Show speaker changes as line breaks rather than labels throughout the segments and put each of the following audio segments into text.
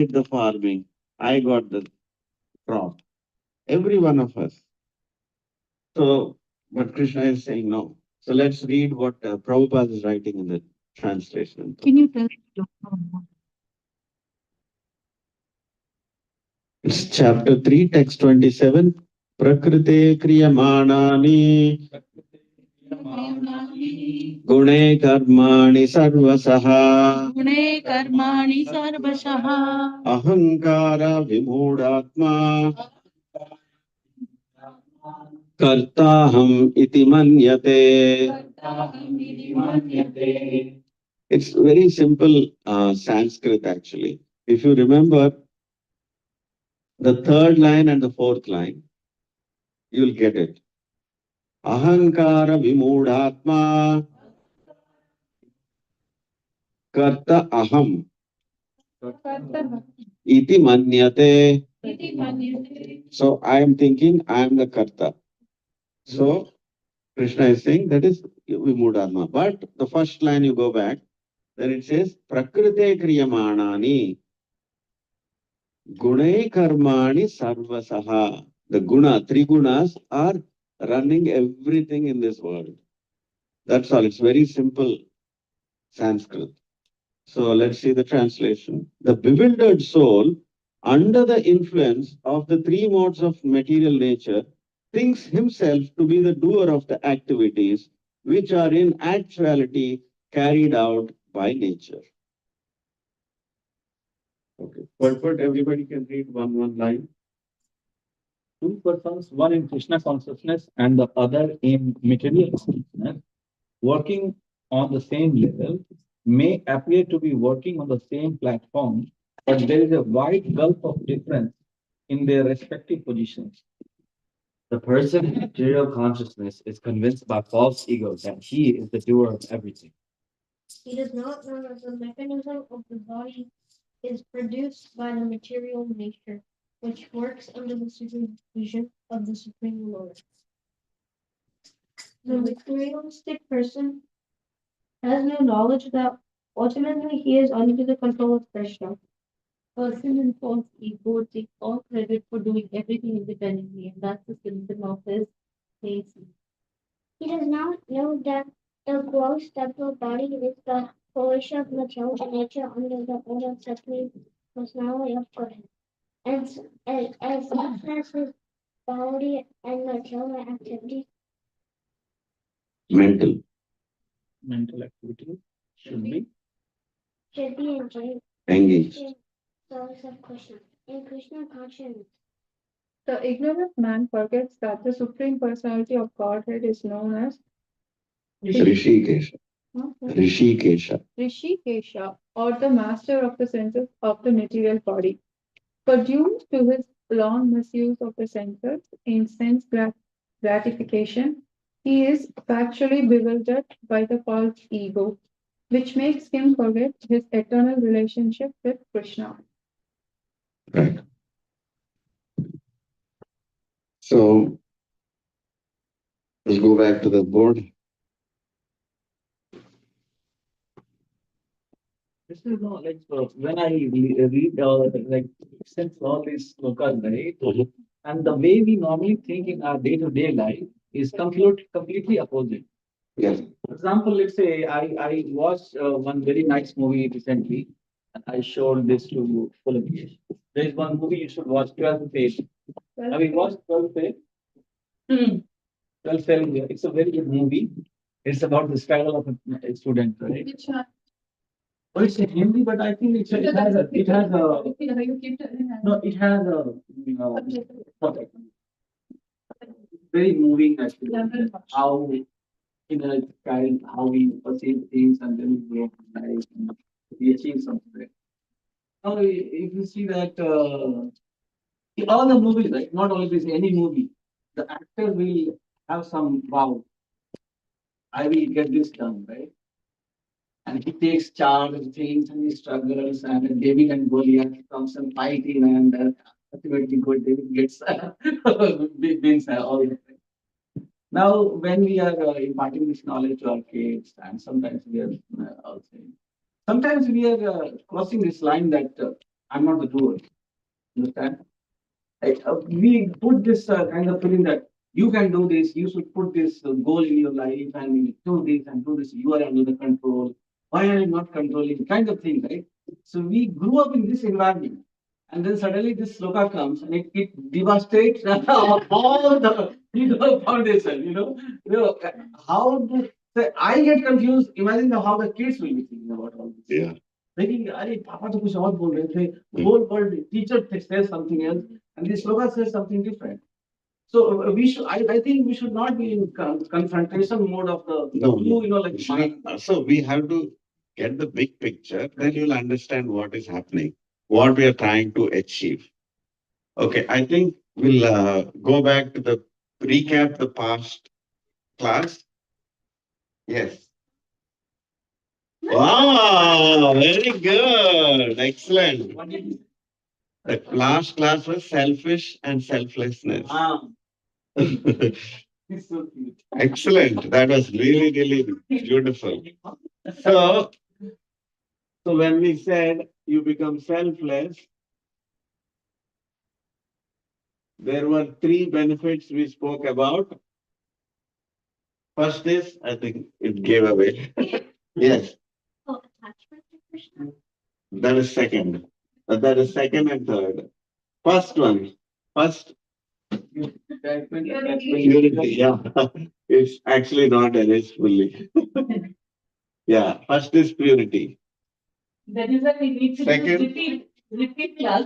did the farming. I got the crop. Every one of us. So, but Krishna is saying no. So let's read what Prabhupada is writing in the translation. Can you tell? It's chapter 3, text 27. Prakrite kriyamanani गुणे कर्माणि सर्वशः गुणे कर्माणि सर्वशः अहंकार विमूढात्मा कर्ताहम् इति मन्यते. It's very simple Sanskrit actually. If you remember the third line and the fourth line, you'll get it. Ahankara vimudhatma karta aham iti manyate. So I am thinking I am the karta. So Krishna is saying that is vimudhatma. But the first line you go back, then it says prakrite kriyamanani gune karmani sarvasaha. The guna, three gunas are running everything in this world. That's all. It's very simple Sanskrit. So let's see the translation. The bewildered soul, under the influence of the three modes of material nature, thinks himself to be the doer of the activities which are in actuality carried out by nature. Okay. But everybody can read one line.
Two persons, one in Krishna consciousness and the other in material consciousness, working on the same level, may appear to be working on the same platform, but there is a wide gulf of difference in their respective positions.
The person in material consciousness is convinced by false ego that he is the doer of everything.
He does not know that the mechanism of the body is produced by the material nature, which works under the supervision of the Supreme Lord. The materialistic person has no knowledge that ultimately he is under the control of Krishna. Person in false ego takes all credit for doing everything independently, and that's the symptom of his lazy. He does not know that the gross subtle body is the portion of material nature under the order of supreme personality of Godhead. As much as his body and material activities
Mental.
Mental activity
should be enjoyed
Engaged.
in service of Krishna. In Krishna consciousness,
The ignorant man forgets that the Supreme Personality of Godhead is known as
Rishikesha.
huh?
Rishikesha.
Rishikesha, or the master of the senses of the material body. For due to his long misuse of the senses in sense gratification, he is factually bewildered by the false ego, which makes him forget his eternal relationship with Krishna.
Right. So let's go back to the board.
This is not like when I read like since all these slokas, right? And the way we normally think in our day-to-day life is completely opposite.
Yes.
For example, let's say I watched one very nice movie recently, and I showed this to Fulamish. There is one movie you should watch, 12th Fail. Have you watched 12th Fail? 12th Fail, yeah, it's a very good movie. It's about the struggle of a student, right?
Which one?
Oh, it's in Hindi, but I think it has a, no, it has a, what, very moving actually. How in a child, how we perceive things and then we grow in life and we achieve something. Now, if you see that in all the movies, right, not only this, any movie, the actor will have some wow, I will get this done, right? And he takes charge of things and he struggles and then David and Goliath comes and fighting and ultimately good David gets wins all the time. Now, when we are imparting this knowledge to our kids, and sometimes we are also, sometimes we are crossing this line that I'm not the doer. Understand? We put this kind of feeling that you can do this, you should put this goal in your life and do this and do this, you are under the control. Why are you not controlling? Kind of thing, right? So we grew up in this environment. And then suddenly this sloka comes and it devastates all the foundation, how do, so I get confused. Imagine how the kids will be thinking about all this.
Yeah.
Thinking, अरे पापा तो कुछ और बोल रहे थे, the whole world teacher says something else, and this sloka says something different. So we should, I think we should not be in confrontation mode of the
No,
two, like
So we have to get the big picture, then you'll understand what is happening, what we are trying to achieve. Okay, I think we'll go back to the recap the past class. Yes. Wow, very good. Excellent.
what did you
The last class was selfish and selflessness.
It's so cute.
Excellent. That was really, really beautiful. So, so when we said you become selfless, there were three benefits we spoke about. First is, I think it gave away. Yes,
Oh, attachment to Krishna.
that is second. That is second and third. First one, first purity. Yeah, it's actually not arranged fully. Yeah, first is purity.
That is why we need to do
Second.
repeat class.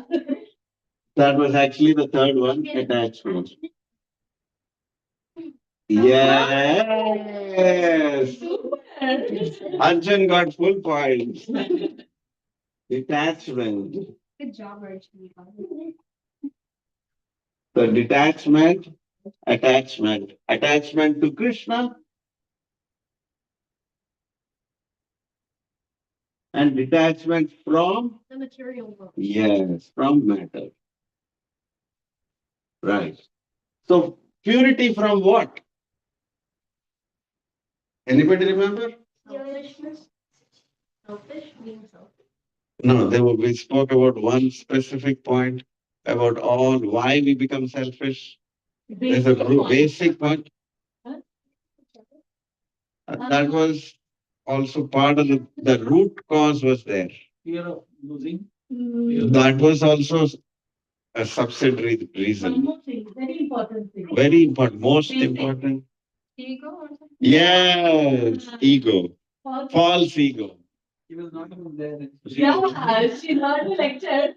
That was actually the third one, attachment. Yes. Arjun got full points. Detachment.
Good job, Archie.
So detachment, attachment. Attachment to Krishna and detachment from,
The material world.
yes, from matter. Right. So purity from what? Anybody remember?
Selfishness. Selfish, being selfish.
No, we spoke about one specific point about all why we become selfish. There's a basic point.
Huh?
That was also part of the root cause was there.
Fear of losing.
That was also a subsidiary
One
reason.
more thing, very important thing.
Very important, most
Basic.
important.
Ego or something?
Yes, ego,
False-
false ego.
He was not even there.
Yeah, she heard the lecture.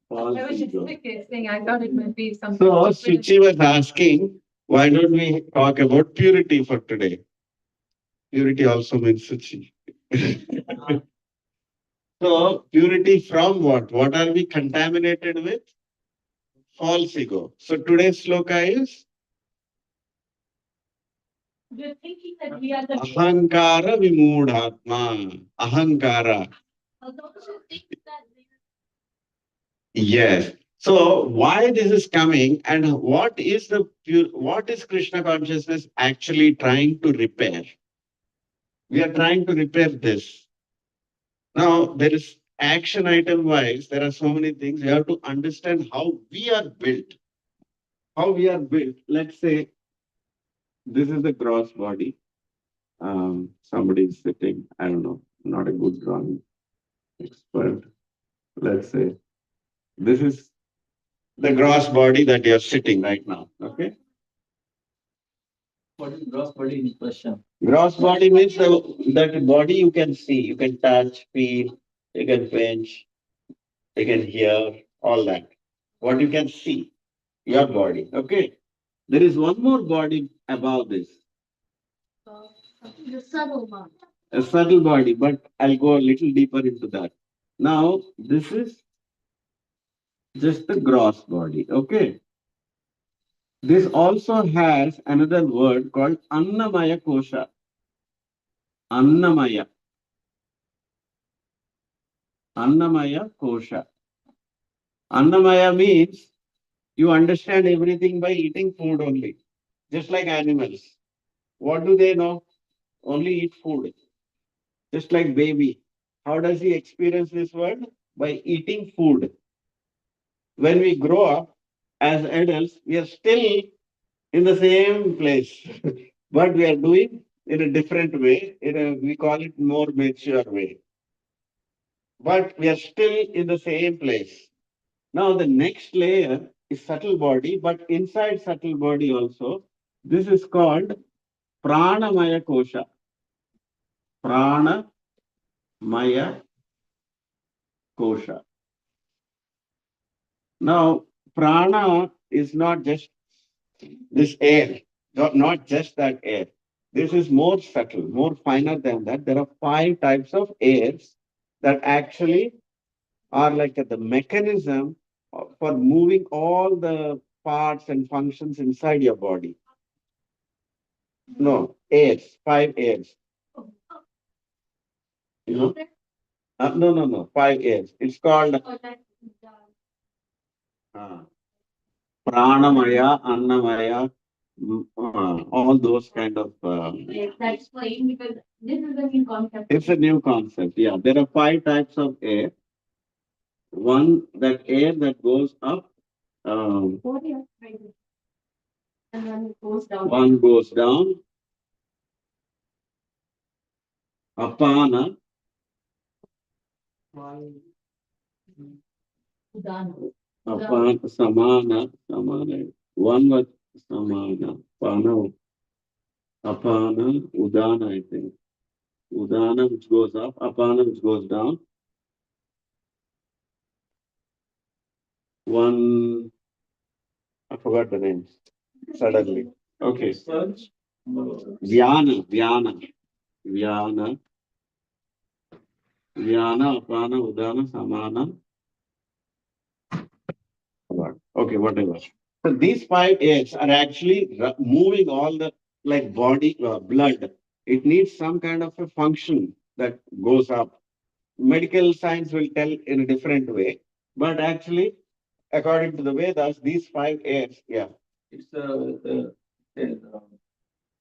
False
I was just
ego.
guessing. I thought it might be something.
So Suchi was asking, why don't we talk about purity for today? Purity also means Suchi. So purity from what? What are we contaminated with? False ego. So today's sloka is
We're thinking that we are the
Ahankara Vimudhatma. Ahankara.
Those who think that
Yes. So why this is coming and what is what is Krishna consciousness actually trying to repair? We are trying to repair this. Now there is action item wise, there are so many things. We have to understand how we are built. How we are built. Let's say this is the gross body. Somebody is sitting, I don't know, not a good drawing expert. Let's say this is the gross body that you're sitting right now. Okay.
What is gross body in question?
Gross body means that body you can see, you can touch, feel, you can pinch, you can hear, all that. What you can see, your body. Okay. There is one more body above this,
the subtle one.
a subtle body, but I'll go a little deeper into that. Now, this is just the gross body. Okay. This also has another word called Annamaya Kosha. Annamaya. Annamaya Kosha. Annamaya means you understand everything by eating food only, just like animals. What do they know? Only eat food. Just like baby. How does he experience this world? by eating food. When we grow up as adults, we are still in the same place, but we are doing in a different way. We call it more mature way, but we are still in the same place. Now the next layer is subtle body, but inside subtle body also, this is called pranamaya kosha. Pranamaya kosha. Now, prana is not just this air, not just that air. This is more subtle, more finer than that. There are 5 types of airs that actually are like the mechanism for moving all the parts and functions inside your body. No, airs, 5 airs. You know? No. 5 airs. It's called pranamaya, annamaya, all those kind of.
Yes, that's fine because this is a new concept.
It's a new concept. Yeah, there are 5 types of air. One, that air that goes up,
What do you have? And then it goes down.
one goes down, apana,
Udana.
apana, samana. One was samana, apana, udana, I think. Udana, which goes up, apana, which goes down. One, I forgot the names suddenly. Okay.
Search.
Vyana, apana, udana, samana. Okay, whatever. So these 5 airs are actually moving all the like body blood. It needs some kind of a function that goes up. Medical science will tell in a different way, but actually, according to the Vedas, these 5 airs, yeah.
It's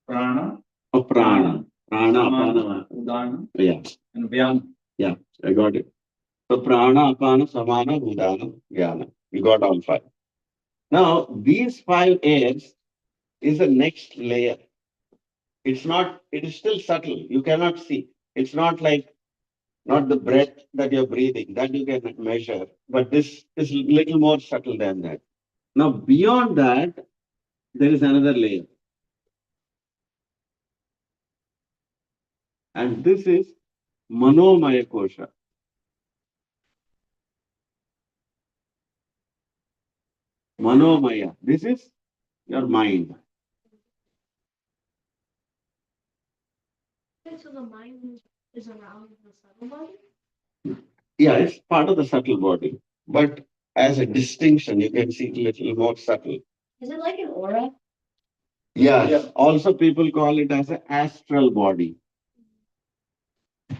prana,
Prana,
samana,
apana,
udana,
yeah,
and vyana.
yeah, I got it. So prana, apana, samana, udana, jnana. You got all 5. Now, these 5 airs is the next layer. It's not, it is still subtle. You cannot see. It's not like, not the breath that you're breathing, that you can measure, but this is little more subtle than that. Now, beyond that, there is another layer. And this is Manomaya Kosha. Manomaya. This is your mind.
So the mind is around the subtle body?
Yeah, it's part of the subtle body. But as a distinction, you can see it a little more subtle.
Is it like an aura?
Yes.
Yeah.
Also, people call it as an astral body.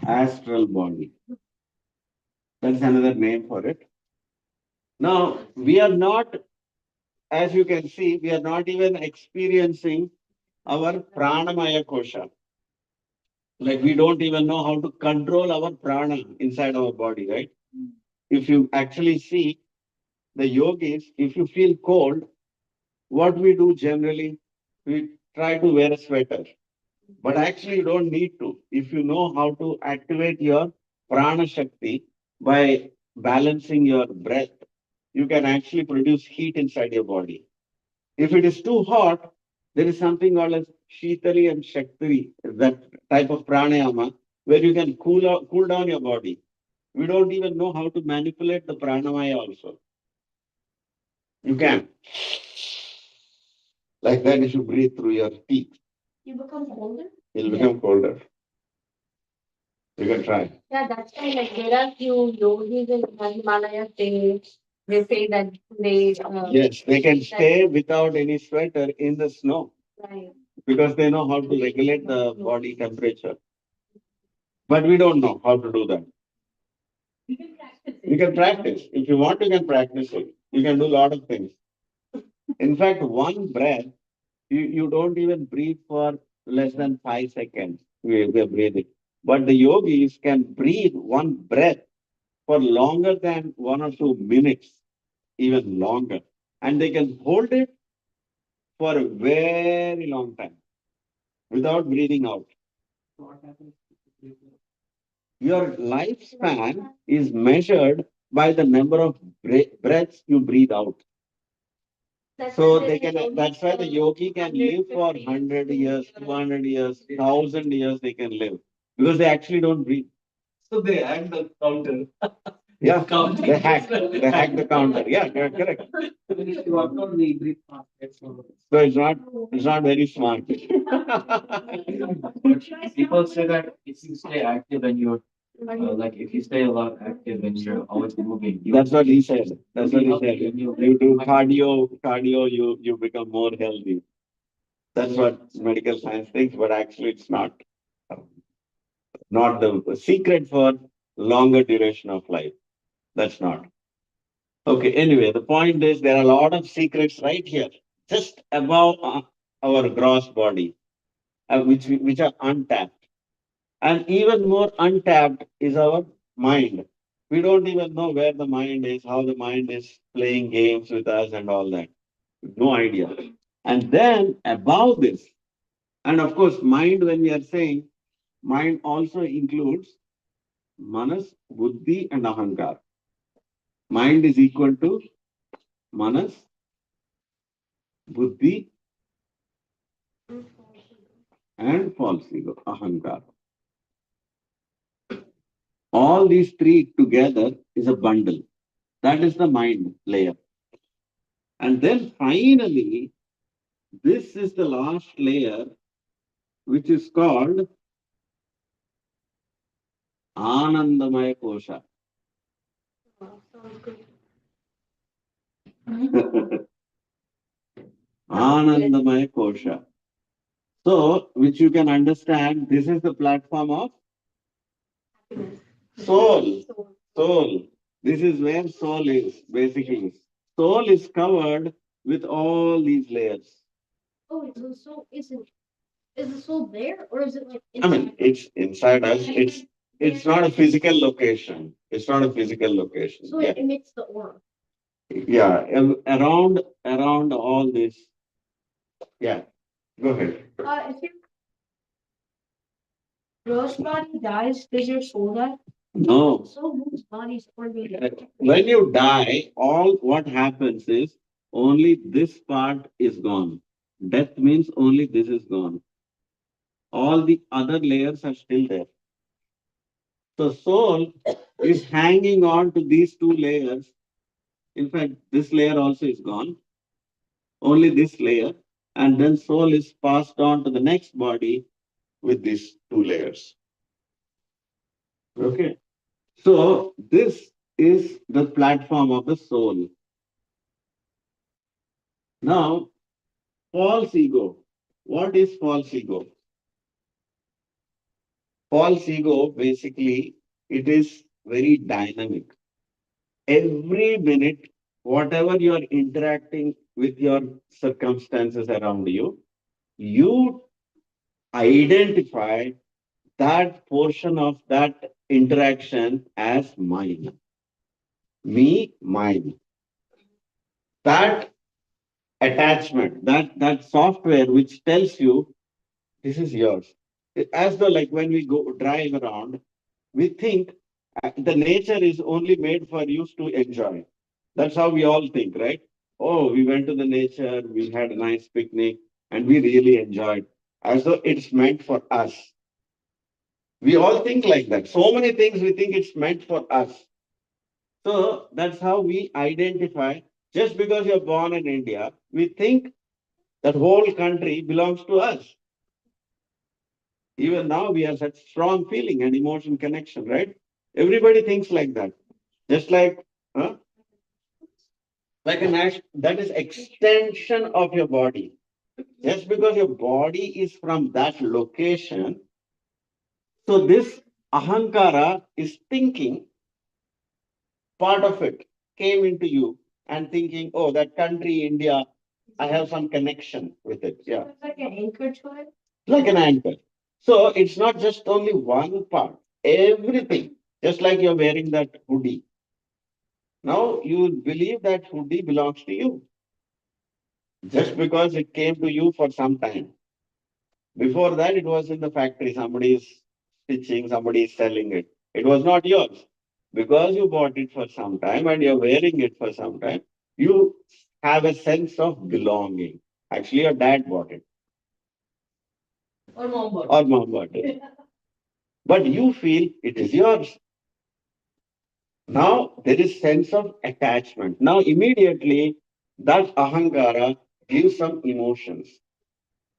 Astral body. That's another name for it. Now, we are not, as you can see, we are not even experiencing our pranamaya kosha. Like we don't even know how to control our prana inside our body, right? If you actually see the yogis, if you feel cold, what we do generally, we try to wear a sweater. But actually, you don't need to. If you know how to activate your prana shakti by balancing your breath, you can actually produce heat inside your body. If it is too hot, there is something called as Shitali and Shaktari, that type of pranayama, where you can cool down your body. We don't even know how to manipulate the pranamaya also. You can. Like that, you should breathe through your teeth.
You become colder?
You'll become colder. You can try.
Yeah, that's why like there are few yogis in Himalayas, they say that they
Yes, they can stay without any sweater in the snow
right.
because they know how to regulate the body temperature. But we don't know how to do that.
You can practice
You
it.
can practice. If you want, you can practice it. You can do a lot of things. In fact, one breath, you don't even breathe for less than 5 seconds. We are breathing. But the yogis can breathe one breath for longer than 1 or 2 minutes, even longer. And they can hold it for a very long time without breathing out. Your lifespan is measured by the number of breaths you breathe out. So they can, that's why the yogi can live for 100 years, 200 years, 1,000 years they can live because they actually don't breathe.
So they hack the counter.
Yeah,
Counting.
they hack the counter. Yeah, you're correct.
When you work on the breath fast, that's all.
So it's not very smart.
People say that if you stay active and you're like if you stay a lot active and you're always moving,
That's what he said. That's what he said.
You-
You do cardio, you become more healthy. That's what medical science thinks, but actually it's not. Not the secret for longer duration of life. That's not. Okay, anyway, the point is there are a lot of secrets right here, just above our gross body, which are untapped. And even more untapped is our mind. We don't even know where the mind is, how the mind is playing games with us and all that. No idea. And then above this, and of course, mind, when we are saying, mind also includes manas, buddhi, and ahankar. Mind is equal to manas, buddhi, and false ego, ahankar. All these three together is a bundle. That is the mind layer. And then finally, this is the last layer, which is called Anandamaya Kosha. Anandamaya Kosha. So, which you can understand, this is the platform of soul. Soul. This is where soul is, basically. Soul is covered with all these layers.
Oh, so is the soul there or is it like
I mean,
inside?
it's inside us. It's not a physical location. It's not a physical location.
So
Yeah,
it emits the aura.
yeah. Around all this. Yeah. Go ahead.
If your gross body dies, does your soul die?
No.
So whose body is organ?
When you die, all what happens is only this part is gone. Death means only this is gone. All the other layers are still there. So soul is hanging on to these two layers. In fact, this layer also is gone. Only this layer. And then soul is passed on to the next body with these two layers. Okay. So this is the platform of the soul. Now, false ego. What is false ego? False ego, basically, it is very dynamic. Every minute, whatever you are interacting with your circumstances around you, you identify that portion of that interaction as mine. Me, mine. That attachment, that software which tells you this is yours. As though like when we go drive around, we think the nature is only made for you to enjoy. That's how we all think, right? Oh, we went to the nature, we had a nice picnic, and we really enjoyed. As though it's meant for us. We all think like that. So many things we think it's meant for us. So that's how we identify. Just because you're born in India, we think that whole country belongs to us. Even now, we have such strong feeling and emotion connection, right? Everybody thinks like that. Just huh? Like an act, that is extension of your body. Just because your body is from that location, so this ahankara is thinking, part of it came into you and thinking, oh, that country, India, I have some connection with it. Yeah.
So it's like an anchor to it.
Like an anchor. So it's not just only one part, everything. Just like you're wearing that hoodie. Now you believe that hoodie belongs to you just because it came to you for some time. Before that, it was in the factory. Somebody is stitching, somebody is selling it. It was not yours. Because you bought it for some time and you're wearing it for some time, you have a sense of belonging. Actually, your dad bought it. Or mom bought it. But you feel it is yours. Now there is sense of attachment. Now immediately that ahankara gives some emotions.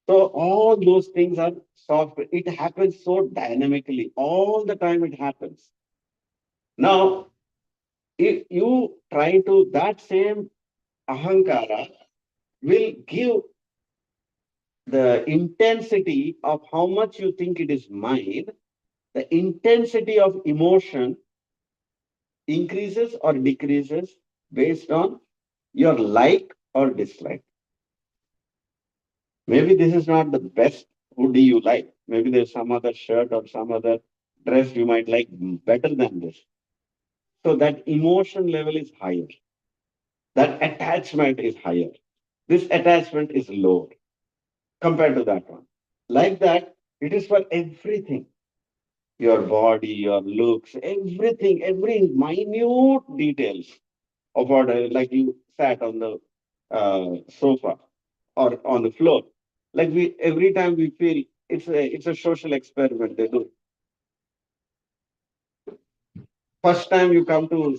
So all those things are soft. It happens so dynamically. All the time it happens. Now, if you try to, that same ahankara will give the intensity of how much you think it is mine, the intensity of emotion increases or decreases based on your like or dislike. Maybe this is not the best hoodie you like. Maybe there's some other shirt or some other dress you might like better than this. So that emotion level is higher. That attachment is higher. This attachment is lower compared to that one. Like that, it is for everything. Your body, your looks, everything, every minute details about like you sat on the sofa or on the floor. Like we every time we feel it's a social experiment they do. First time you come to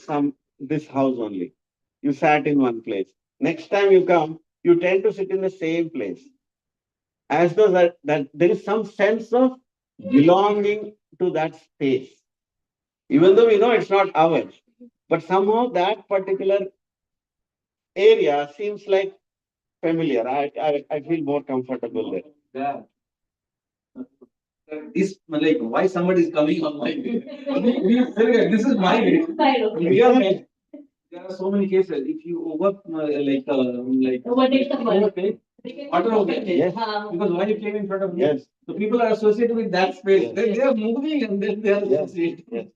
this house only, you sat in one place. Next time you come, you tend to sit in the same place, as though that there is some sense of belonging to that space, even though we know it's not ours. But somehow that particular area seems like familiar. I feel more comfortable there.
Yeah. This like why somebody is coming on my way. We figure this is my way. We are like, there are so many cases. If you
Overtake someone.
overtake, auto overtake.
Yes.
Because why you came in front of me?
Yes.
So people are associated with that space.
Yes.
They are moving and then they are
Yes.
associated.
Yes.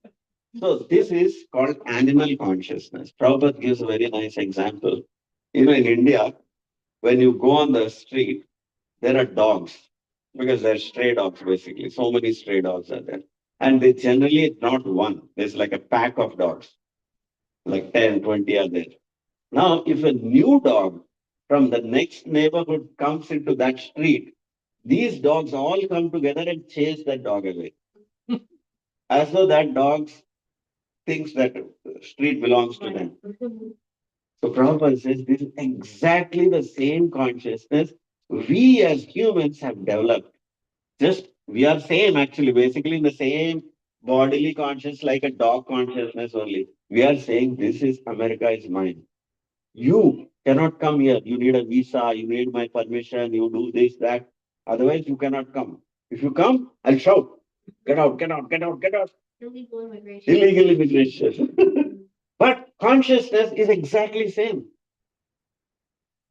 So this is called animal consciousness. Prabhupada gives a very nice example. In India, when you go on the street, there are dogs because they're stray dogs basically. So many stray dogs are there. And they generally not one. There's like a pack of dogs, like 10, 20 are there. Now, if a new dog from the next neighborhood comes into that street, these dogs all come together and chase that dog away. As though that dog thinks that street belongs to them. So Prabhupada says this is exactly the same consciousness we as humans have developed. Just we are same actually, basically in the same bodily conscious like a dog consciousness only. We are saying this is America is mine. You cannot come here. You need a visa, you need my permission, you do this, that. Otherwise you cannot come. If you come, I'll shout. Get out, get out, get out, get out.
Illegal immigration.
Illegal immigration. But consciousness is exactly same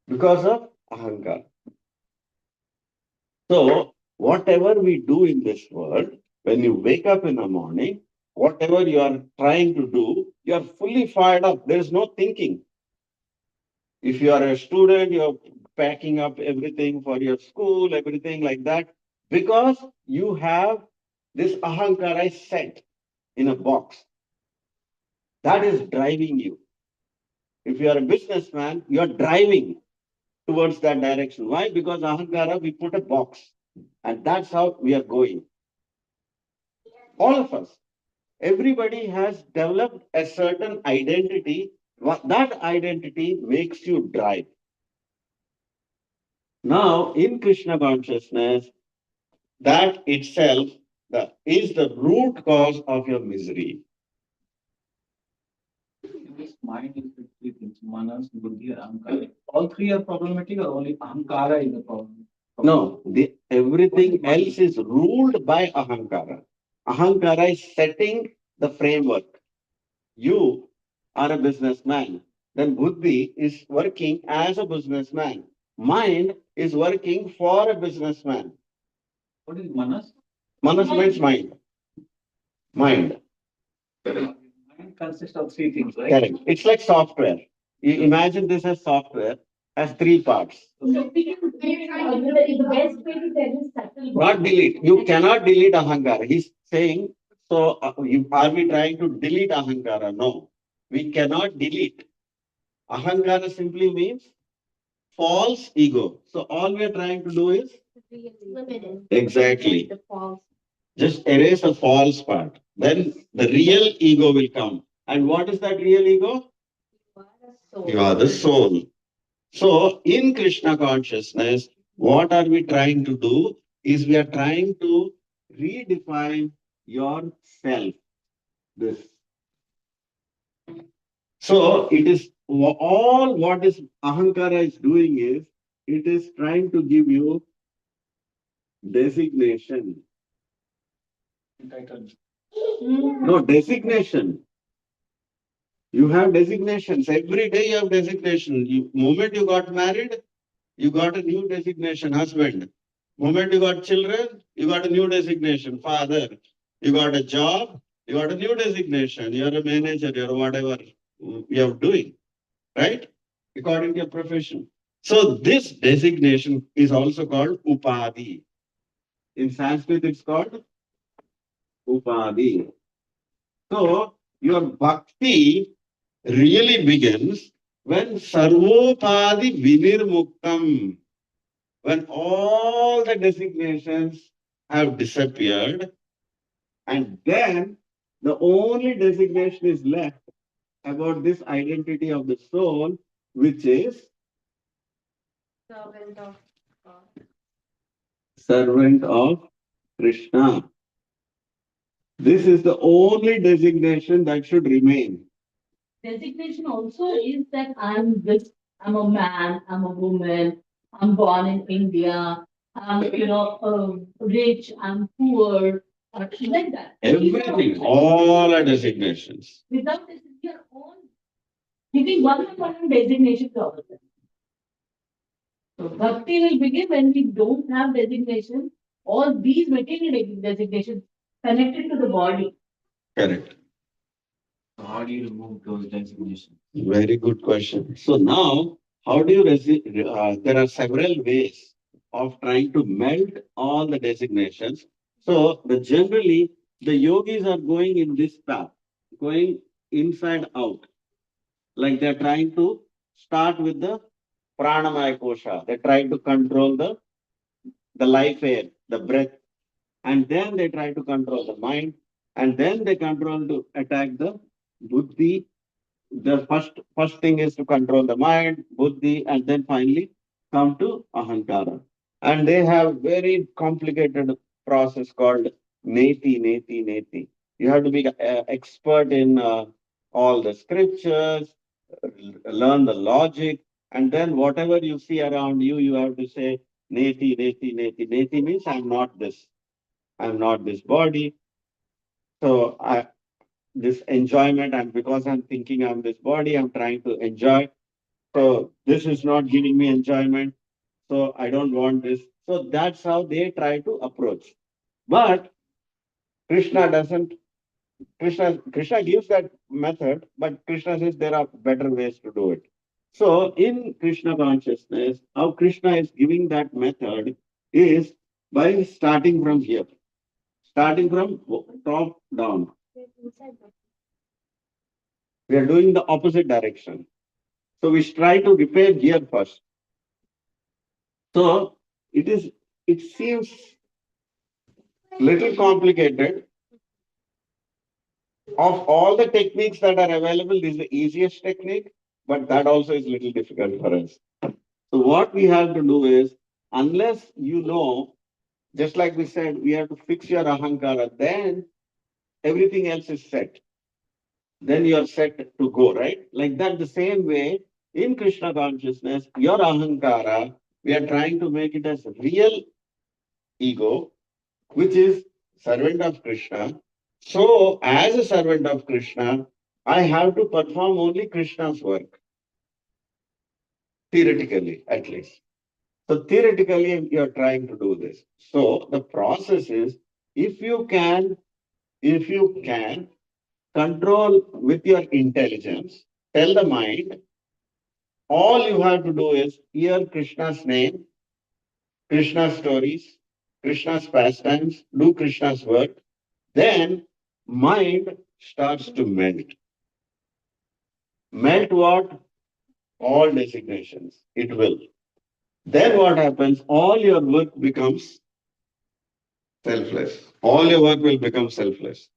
because of ahankar. So whatever we do in this world, when you wake up in the morning, whatever you are trying to do, you are fully fired up. There is no thinking. If you are a student, you're packing up everything for your school, everything like that, because you have this ahankara set in a box. That is driving you. If you are a businessman, you are driving towards that direction. Why? Because ahankara, we put a box. And that's how we are going. All of us. Everybody has developed a certain identity. That identity makes you drive. Now, in Krishna consciousness, that itself is the root cause of your misery.
This mind is the three things: manas, buddhi, and ahankara. All three are problematic, or only ahankara is the problem?
No, everything else is ruled by ahankara. Ahankara is setting the framework. You are a businessman. Then buddhi is working as a businessman. Mind is working for a businessman.
What is manas?
Manas means mind. Mind.
Mind consists of three things, right?
Correct. It's like software. You imagine this as software, has three parts.
So we can the best way to tell is subtle.
Not delete. You cannot delete ahankara. He's saying, so are we trying to delete ahankara? No, we cannot delete. Ahankara simply means false ego. So all we are trying to do is exactly
The false.
just erase the false part. Then the real ego will come. And what is that real ego? You are the soul. So in Krishna consciousness, what are we trying to do is we are trying to redefine yourself. This. So it is all what is Ahankara is doing is it is trying to give you designation.
Entitled.
No, designation. You have designations. Every day you have designation. Moment you got married, you got a new designation, husband. Moment you got children, you got a new designation, father. You got a job, you got a new designation. You're a manager, you're whatever you're doing, right? According to your profession. So this designation is also called upadhi. In Sanskrit, it's called upadhi. So your bhakti really begins when sarvopadi vinirmuktam, when all the designations have disappeared, and then the only designation is left about this identity of the soul, which is
Servant of God.
servant of Krishna. This is the only designation that should remain.
Designation also is that I'm this, I'm a man, I'm a woman, I'm born in India, I'm, rich, I'm poor, like that.
Everything, all are designations.
Without this, your own, giving one designation to ourselves. So bhakti will begin when we don't have designation, all these material designations connected to the body.
Correct.
So how do you remove those designations?
Very good question. So now, how do you there are several ways of trying to melt all the designations. So generally, the yogis are going in this path, going inside out. Like they're trying to start with the pranamaya kosha. They're trying to control the life air, the breath, and then they try to control the mind, and then they control to attack the buddhi. The first thing is to control the mind, buddhi, and then finally come to ahankara. And they have very complicated process called neti. You have to be expert in all the scriptures, learn the logic, and then whatever you see around you, you have to say neti. Neti means I'm not this. I'm not this body. So this enjoyment, and because I'm thinking I'm this body, I'm trying to enjoy. So this is not giving me enjoyment. So I don't want this. So that's how they try to approach. But Krishna doesn't. Krishna gives that method, but Krishna says there are better ways to do it. So in Krishna consciousness, how Krishna is giving that method is by starting from here, starting from top down. We are doing the opposite direction. So we try to repair gear first. So it seems little complicated. Of all the techniques that are available, this is the easiest technique, but that also is little difficult for us. So what we have to do is, unless you know, just like we said, we have to fix your ahankara, then everything else is set. Then you are set to go, right? Like that, the same way in Krishna consciousness, your ahankara, we are trying to make it as real ego, which is servant of Krishna. So, as a servant of Krishna, I have to perform only Krishna's work, theoretically, at least. So, theoretically, you are trying to do this. So, the process is if you can control with your intelligence, tell the mind, all you have to do is hear Krishna's name, Krishna's stories, Krishna's pastimes, do Krishna's work, then mind starts to melt. Melt what? All designations. It will. Then what happens? All your work becomes selfless. All your work will become selfless.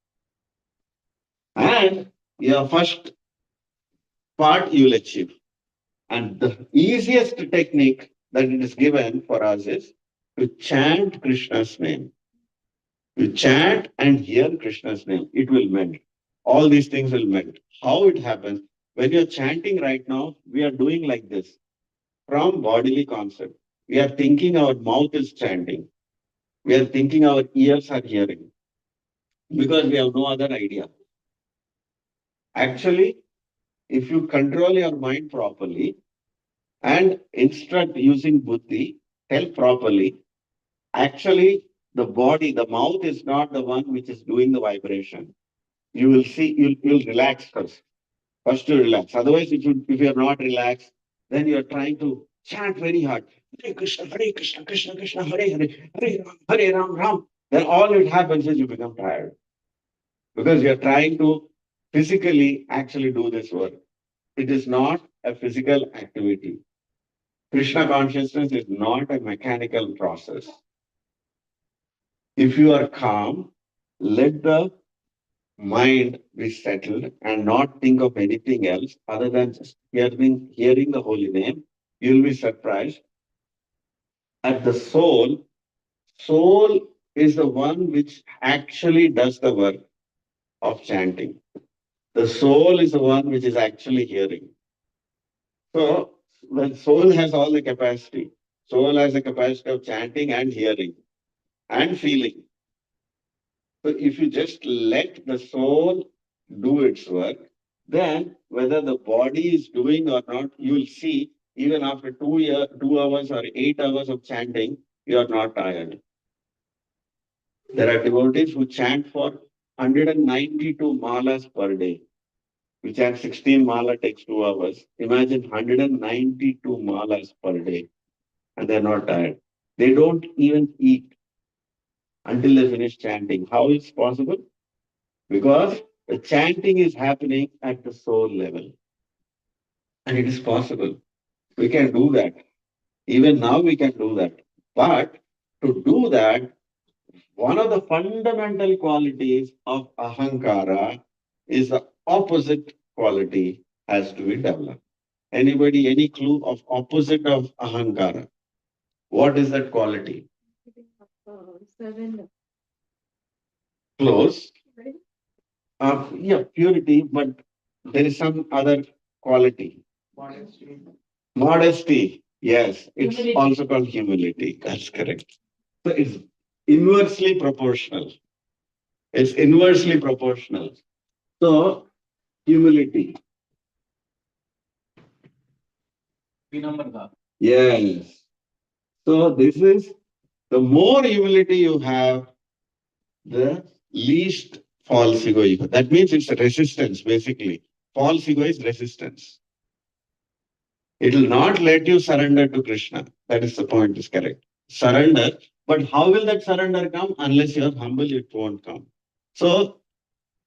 And your first part you will achieve. And the easiest technique that it is given for us is to chant Krishna's name. You chant and hear Krishna's name. It will melt. All these things will melt. How it happens? When you're chanting right now, we are doing like this from bodily concept. We are thinking our mouth is chanting. We are thinking our ears are hearing because we have no other idea. Actually, if you control your mind properly and instruct using buddhi, tell properly, actually the body, the mouth is not the one which is doing the vibration. You will see, you'll relax first. First you relax. Otherwise, if you're not relaxed, then you're trying to chant very hard. Hare Krishna, Krishna Krishna, Hare Hare, Hare Ram, Ram. Then all it happens is you become tired. Because you're trying to physically actually do this work. It is not a physical activity. Krishna consciousness is not a mechanical process. If you are calm, let the mind be settled and not think of anything else other than just hearing the holy name, you'll be surprised. At the soul is the one which actually does the work of chanting. The soul is the one which is actually hearing. So when soul has all the capacity, soul has the capacity of chanting and hearing and feeling. So if you just let the soul do its work, then whether the body is doing or not, you will see even after 2 hours or 8 hours of chanting, you are not tired. There are devotees who chant for 192 malas per day. We chant 16 mala takes 2 hours. Imagine 192 malas per day and they're not tired. They don't even eat until they finish chanting. How is possible? Because the chanting is happening at the soul level. And it is possible. We can do that. Even now we can do that. But to do that, one of the fundamental qualities of ahankara is the opposite quality has to be developed. Anybody, any clue of opposite of ahankara? What is that quality?
Surrender.
Close. Yeah, purity, but there is some other quality.
Modesty.
Modesty. Yes, it's
Humility.
also called humility. That's correct. So it's inversely proportional. It's inversely proportional. So humility.
Vinamrata.
Yes. So this is the more humility you have, the least false ego you have. That means it's a resistance, basically. False ego is resistance. It will not let you surrender to Krishna. That is the point, is correct. Surrender. But how will that surrender come? Unless you are humble, it won't come. So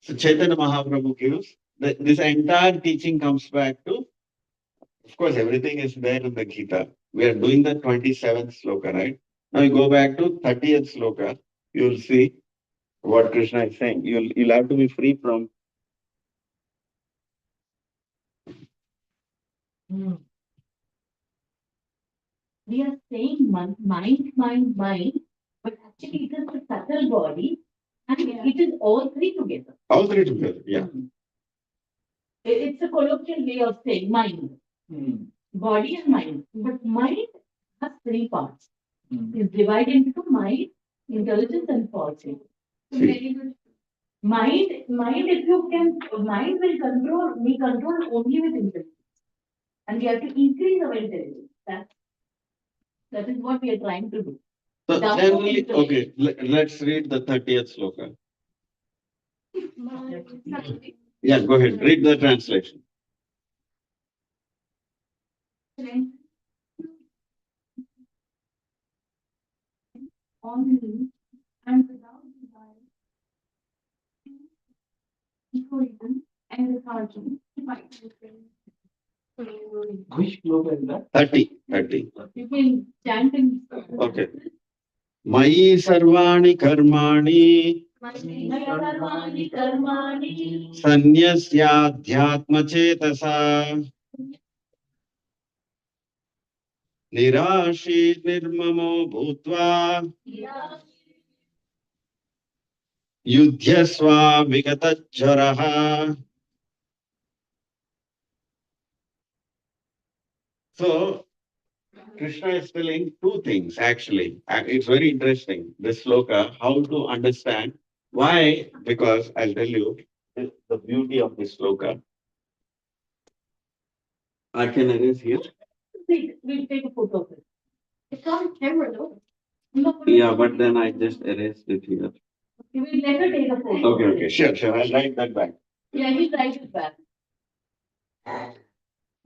Chaitanya Mahaprabhu gives, this entire teaching comes back to, of course, everything is there in the Gita. We are doing the 27th sloka, right? Now you go back to 30th sloka, you will see what Krishna is saying. You'll have to be free from.
We are saying mind, but actually it is the subtle body and it is all three together.
All three together, yeah.
It's a colloquial way of saying mind, body and mind. But mind has three parts. It's divided into mind, intelligence, and falsehood.
See.
Mind, if you can, mind will control only with intelligence. And we have to increase our intelligence. That is what we are trying to do.
So
Down
generally,
to
okay, let's read the 30th sloka. Yeah, go ahead. Read the translation.
On me and without desire, egoism and lethargy to fight with them.
Which sloka is that?
30.
You can chant in.
Okay. Mayi sarvani karmani
Sarvani karmani
sanyasya chetasa nirashi nirmamo bhutva yudhyasva vigatacharaha. So Krishna is telling two things actually. It's very interesting, this sloka, how to understand. Why? Because I'll tell you the beauty of this sloka. I can erase here.
We'll take a photo of it.
It's on camera, though.
Yeah, but then I just erased it here.
We will later take a photo.
Okay, sure. I'll write that back.
Yeah, you write it back.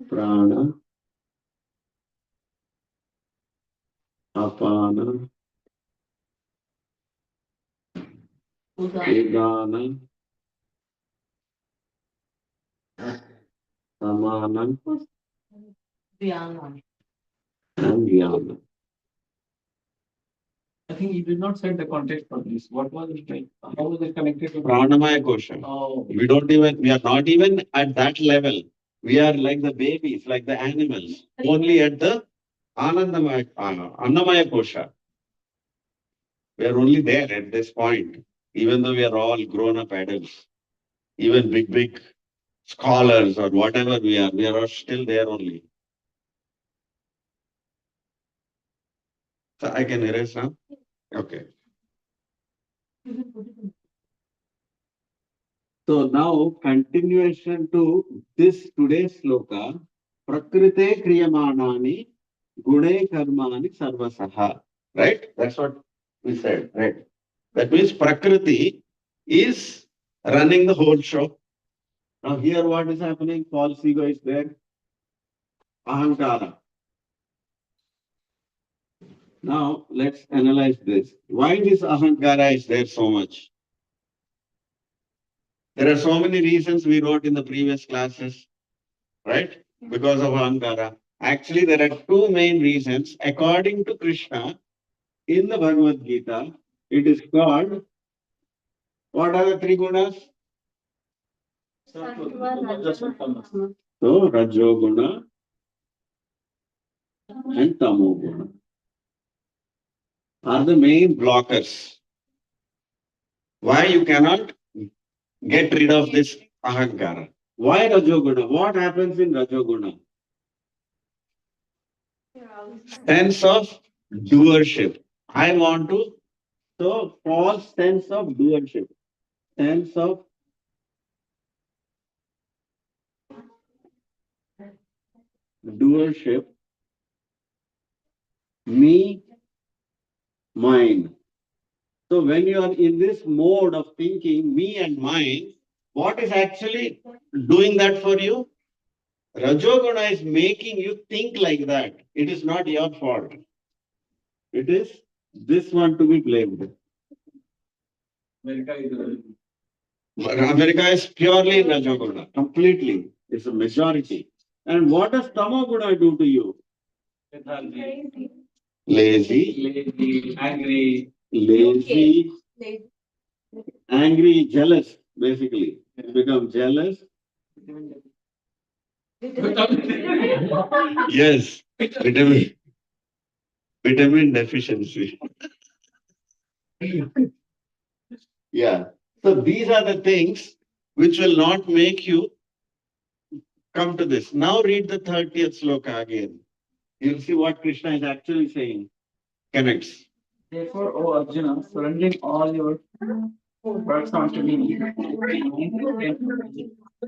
Prana, apana, udana, samana,
Vyana.
and vyana.
I think you did not set the context for this. What was it like? How was it connected to?
Pranamaya kosha.
Oh,
We are not even at that level. We are like the babies, like the animals, only at the Annamaya kosha. We are only there at this point, even though we are all grown up adults, even big scholars or whatever we are all still there only. So I can erase now? Okay. So now continuation to this today's sloka, Prakrite Kriyamanani Gune Karmani Sarvasaha. Right? That's what we said, right? That means Prakriti is running the whole show. Now here what is happening? False ego is there. Ahankara. Now let's analyze this. Why this Ahankara is there so much? There are so many reasons we wrote in the previous classes, right? Because of Ahankara. Actually, there are two main reasons. According to Krishna, in the Bhagavad Gita, it is called, what are the three gunas? So, Rajoguna and Tamoguna are the main blockers. Why you cannot get rid of this Ahankara? Why Rajoguna? What happens in Rajoguna? Sense of doership. I want to, so false sense of doership. Sense of doership, me, mine. So when you are in this mode of thinking, me and mine, what is actually doing that for you? Rajoguna is making you think like that. It is not your fault. It is this one to be blamed.
America is
America is purely Rajoguna, completely. It's a majority. And what does Tamoguna do to you?
lethargy,
Lazy,
angry.
lazy, angry, jealous, basically. You become jealous. Yes, vitamin deficiency. Yeah. So these are the things which will not make you come to this. Now read the 30th sloka again. You'll see what Krishna is actually saying. Connects.
Therefore, O Arjuna, surrendering all your works unto me,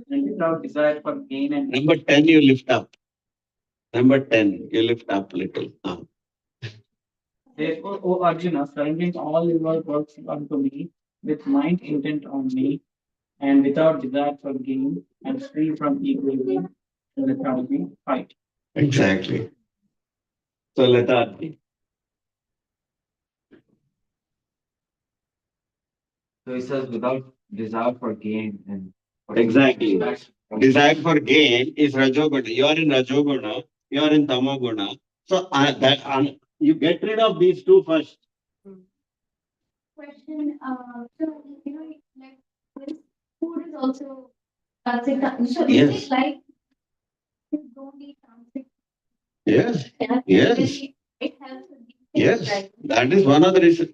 and without desire for gain and
Number 10, you lift up. Number 10, you lift up little.
therefore, O Arjuna, surrendering all your works unto me, with mind intent on me, and without desire for gain and free from egoism and lethargy, fight.
Exactly. So lethargy.
So he says without desire for gain and.
Exactly. Desire for gain is Rajoguna. You are in Rajoguna, you are in Tamoguna. So you get rid of these two first.
Question, so, like, this food is also toxic. So is
Yes.
it like you don't eat toxic?
Yes.
Yeah,
Yes.
it helps with these things,
Yes.
right?
That is one of the reasons.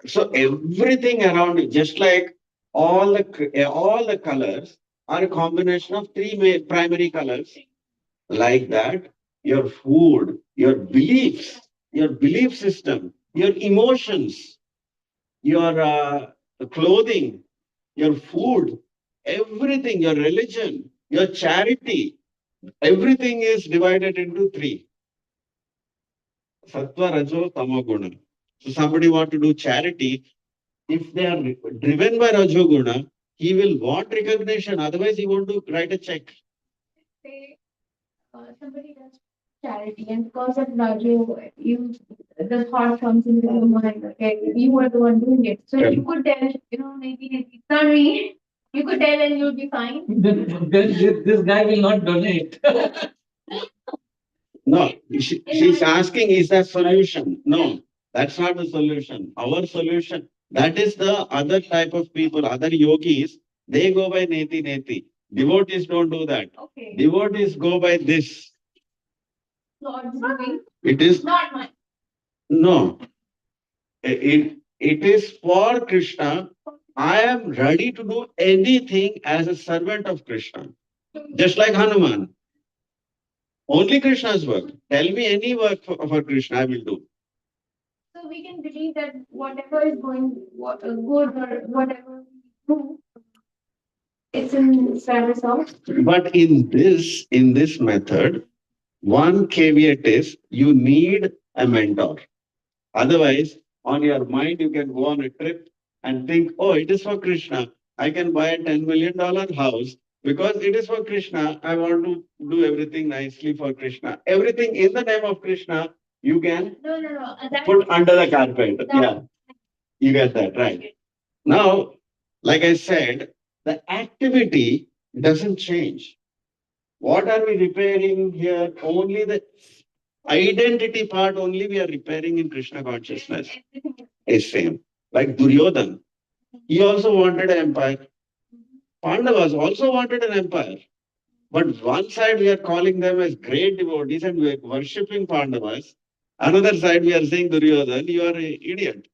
So everything around you, just like all the colors are a combination of three primary colors. Like that, your food, your beliefs, your belief system, your emotions, your clothing, your food, everything, your religion, your charity, everything is divided into three. Sattva, Rajo, Tamoguna. So somebody want to do charity, if they are driven by Rajoguna, he will want recognition, otherwise he won't do write a check.
Say, somebody does charity, and because of Raju, the thought comes into your mind, okay, you are the one doing it. So you could tell, maybe it's not me. You could tell and you'll be fine.
Then this guy will not donate.
No, she's asking, is that solution? No, that's not the solution. Our solution, that is the other type of people, other yogis, they go by neti neti. Devotees don't do that.
Okay.
Devotees go by this.
Lord's doing.
It is
Not mine.
no. It is for Krishna. I am ready to do anything as a servant of Krishna. Just like Hanuman. Only Krishna's work. Tell me any work for Krishna, I will do.
So we can believe that whatever is going good or whatever we do, it's in service of.
But in this method, one caveat is you need a mentor. Otherwise, on your mind, you can go on a trip and think, oh, it is for Krishna. I can buy a $10 million house because it is for Krishna. I want to do everything nicely for Krishna. Everything in the name of Krishna, you can
No.
put under the carpet. Yeah, you get that, right? Now, like I said, the activity doesn't change. What are we repairing here? Only the identity part only we are repairing in Krishna consciousness is same. Like Duryodhan, he also wanted an empire. Pandavas also wanted an empire. But one side we are calling them as great devotees and we are worshipping Pandavas. Another side we are saying Duryodhan, you are an idiot.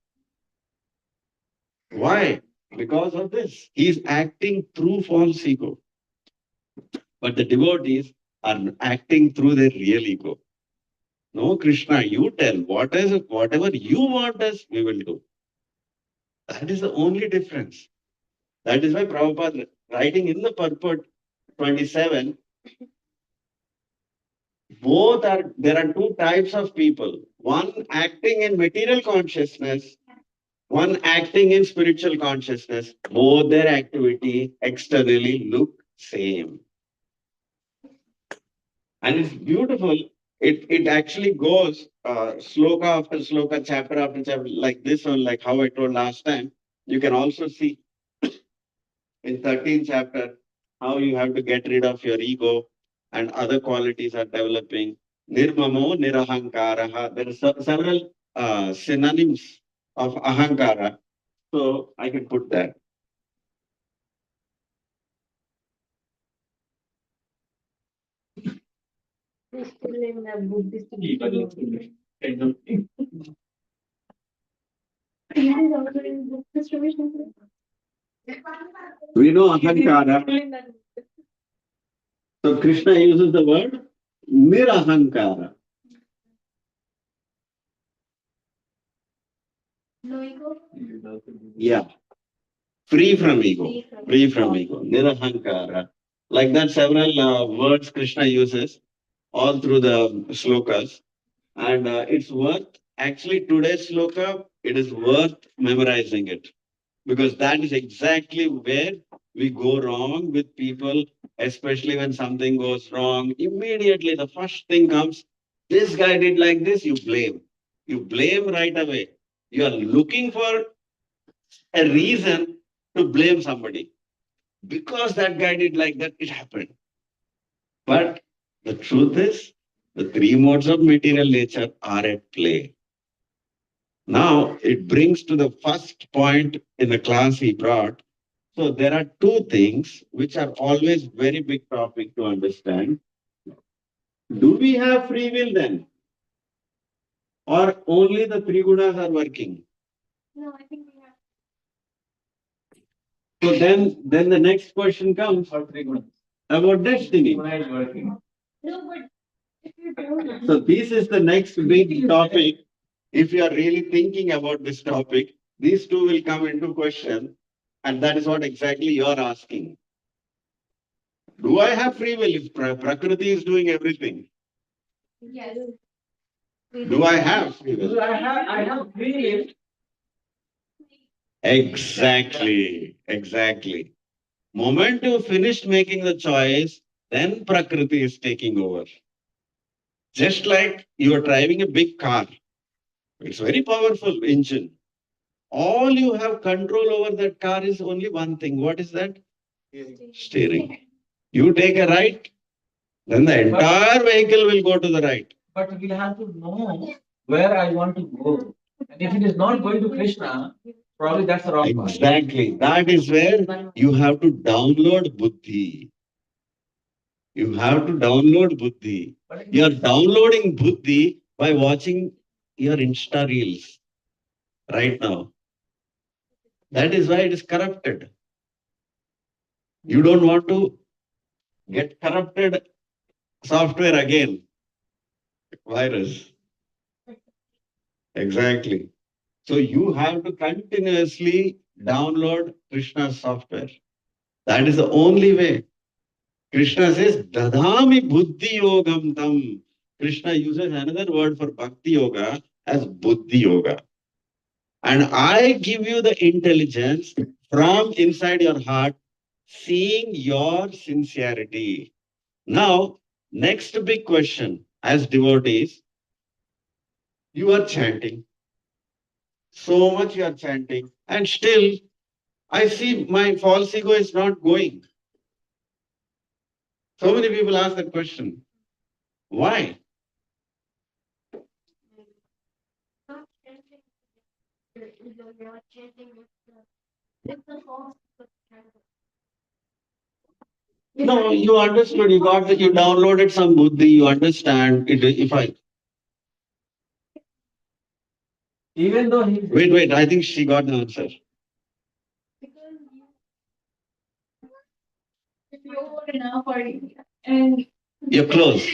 Why? Because of this. He is acting through false ego. But the devotees are acting through their real ego. No, Krishna, you tell whatever you want us, we will do. That is the only difference. That is why Prabhupada writing in the purport 27, there are two types of people. One acting in material consciousness, one acting in spiritual consciousness. Both their activity externally look same. And it's beautiful. It actually goes sloka after sloka, chapter after chapter, like this one, like how I told last time. You can also see in 13th chapter how you have to get rid of your ego and other qualities are developing. Nirmamo nirahankaraha. There are several synonyms of ahankara. So I can put that.
We still in a Buddhist.
Kind of thing.
It is also in book distribution.
We know ahankara. So Krishna uses the word nirahankara.
No ego.
Yeah. Free from ego. Free from ego. Nirahankara. Like that, several words Krishna uses all through the slokas. And it's worth, actually, today's sloka, it is worth memorizing it. Because that is exactly where we go wrong with people, especially when something goes wrong. Immediately, the first thing comes, this guy did like this, you blame. You blame right away. You are looking for a reason to blame somebody. Because that guy did like that, it happened. But the truth is, the three modes of material nature are at play. Now, it brings to the first point in the class he brought. So there are two things which are always very big topic to understand. Do we have free will then? Or only the three gunas are working?
No, I think we have.
So then the next question comes
Or three gunas.
about destiny.
Guna is working.
No, but if you don't.
So this is the next big topic. If you are really thinking about this topic, these two will come into question. And that is what exactly you are asking. Do I have free will if Prakriti is doing everything?
Yes.
Do I have free will?
I have free will.
Exactly. Moment you finished making the choice, then Prakriti is taking over. Just like you are driving a big car. It's very powerful engine. All you have control over that car is only one thing. What is that? Steering. You take a right, then the entire vehicle will go to the right.
But we have to know where I want to go. And if it is not going to Krishna, probably that's the wrong path.
Exactly. That is where you have to download buddhi. You have to download buddhi. You are downloading buddhi by watching your Insta reels right now. That is why it is corrupted. You don't want to get corrupted software again. Virus. Exactly. So you have to continuously download Krishna's software. That is the only way. Krishna says, Dadami Buddhi Yogam Tam. Krishna uses another word for Bhakti Yoga as Buddhi Yoga. And I give you the intelligence from inside your heart, seeing your sincerity. Now, next big question as devotees, you are chanting. So much you are chanting, and still I see my false ego is not going. So many people ask that question. Why?
Not chanting. You're not chanting with the false.
No, you understood. You got that. You downloaded some buddhi. You understand. If I
Even though he
wait, I think she got the answer.
Because
If you're enough or and
You're close.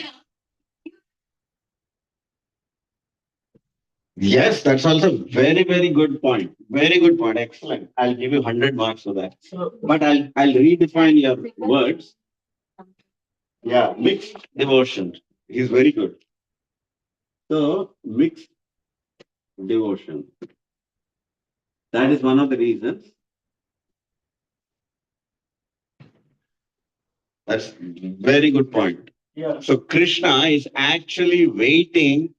Yes, that's also very good point. Very good point. Excellent. I'll give you 100 marks for that. But I'll redefine your words. Yeah, mixed devotion. He's very good. So mixed devotion. That is one of the reasons. That's very good point.
Yeah.
So Krishna is actually waiting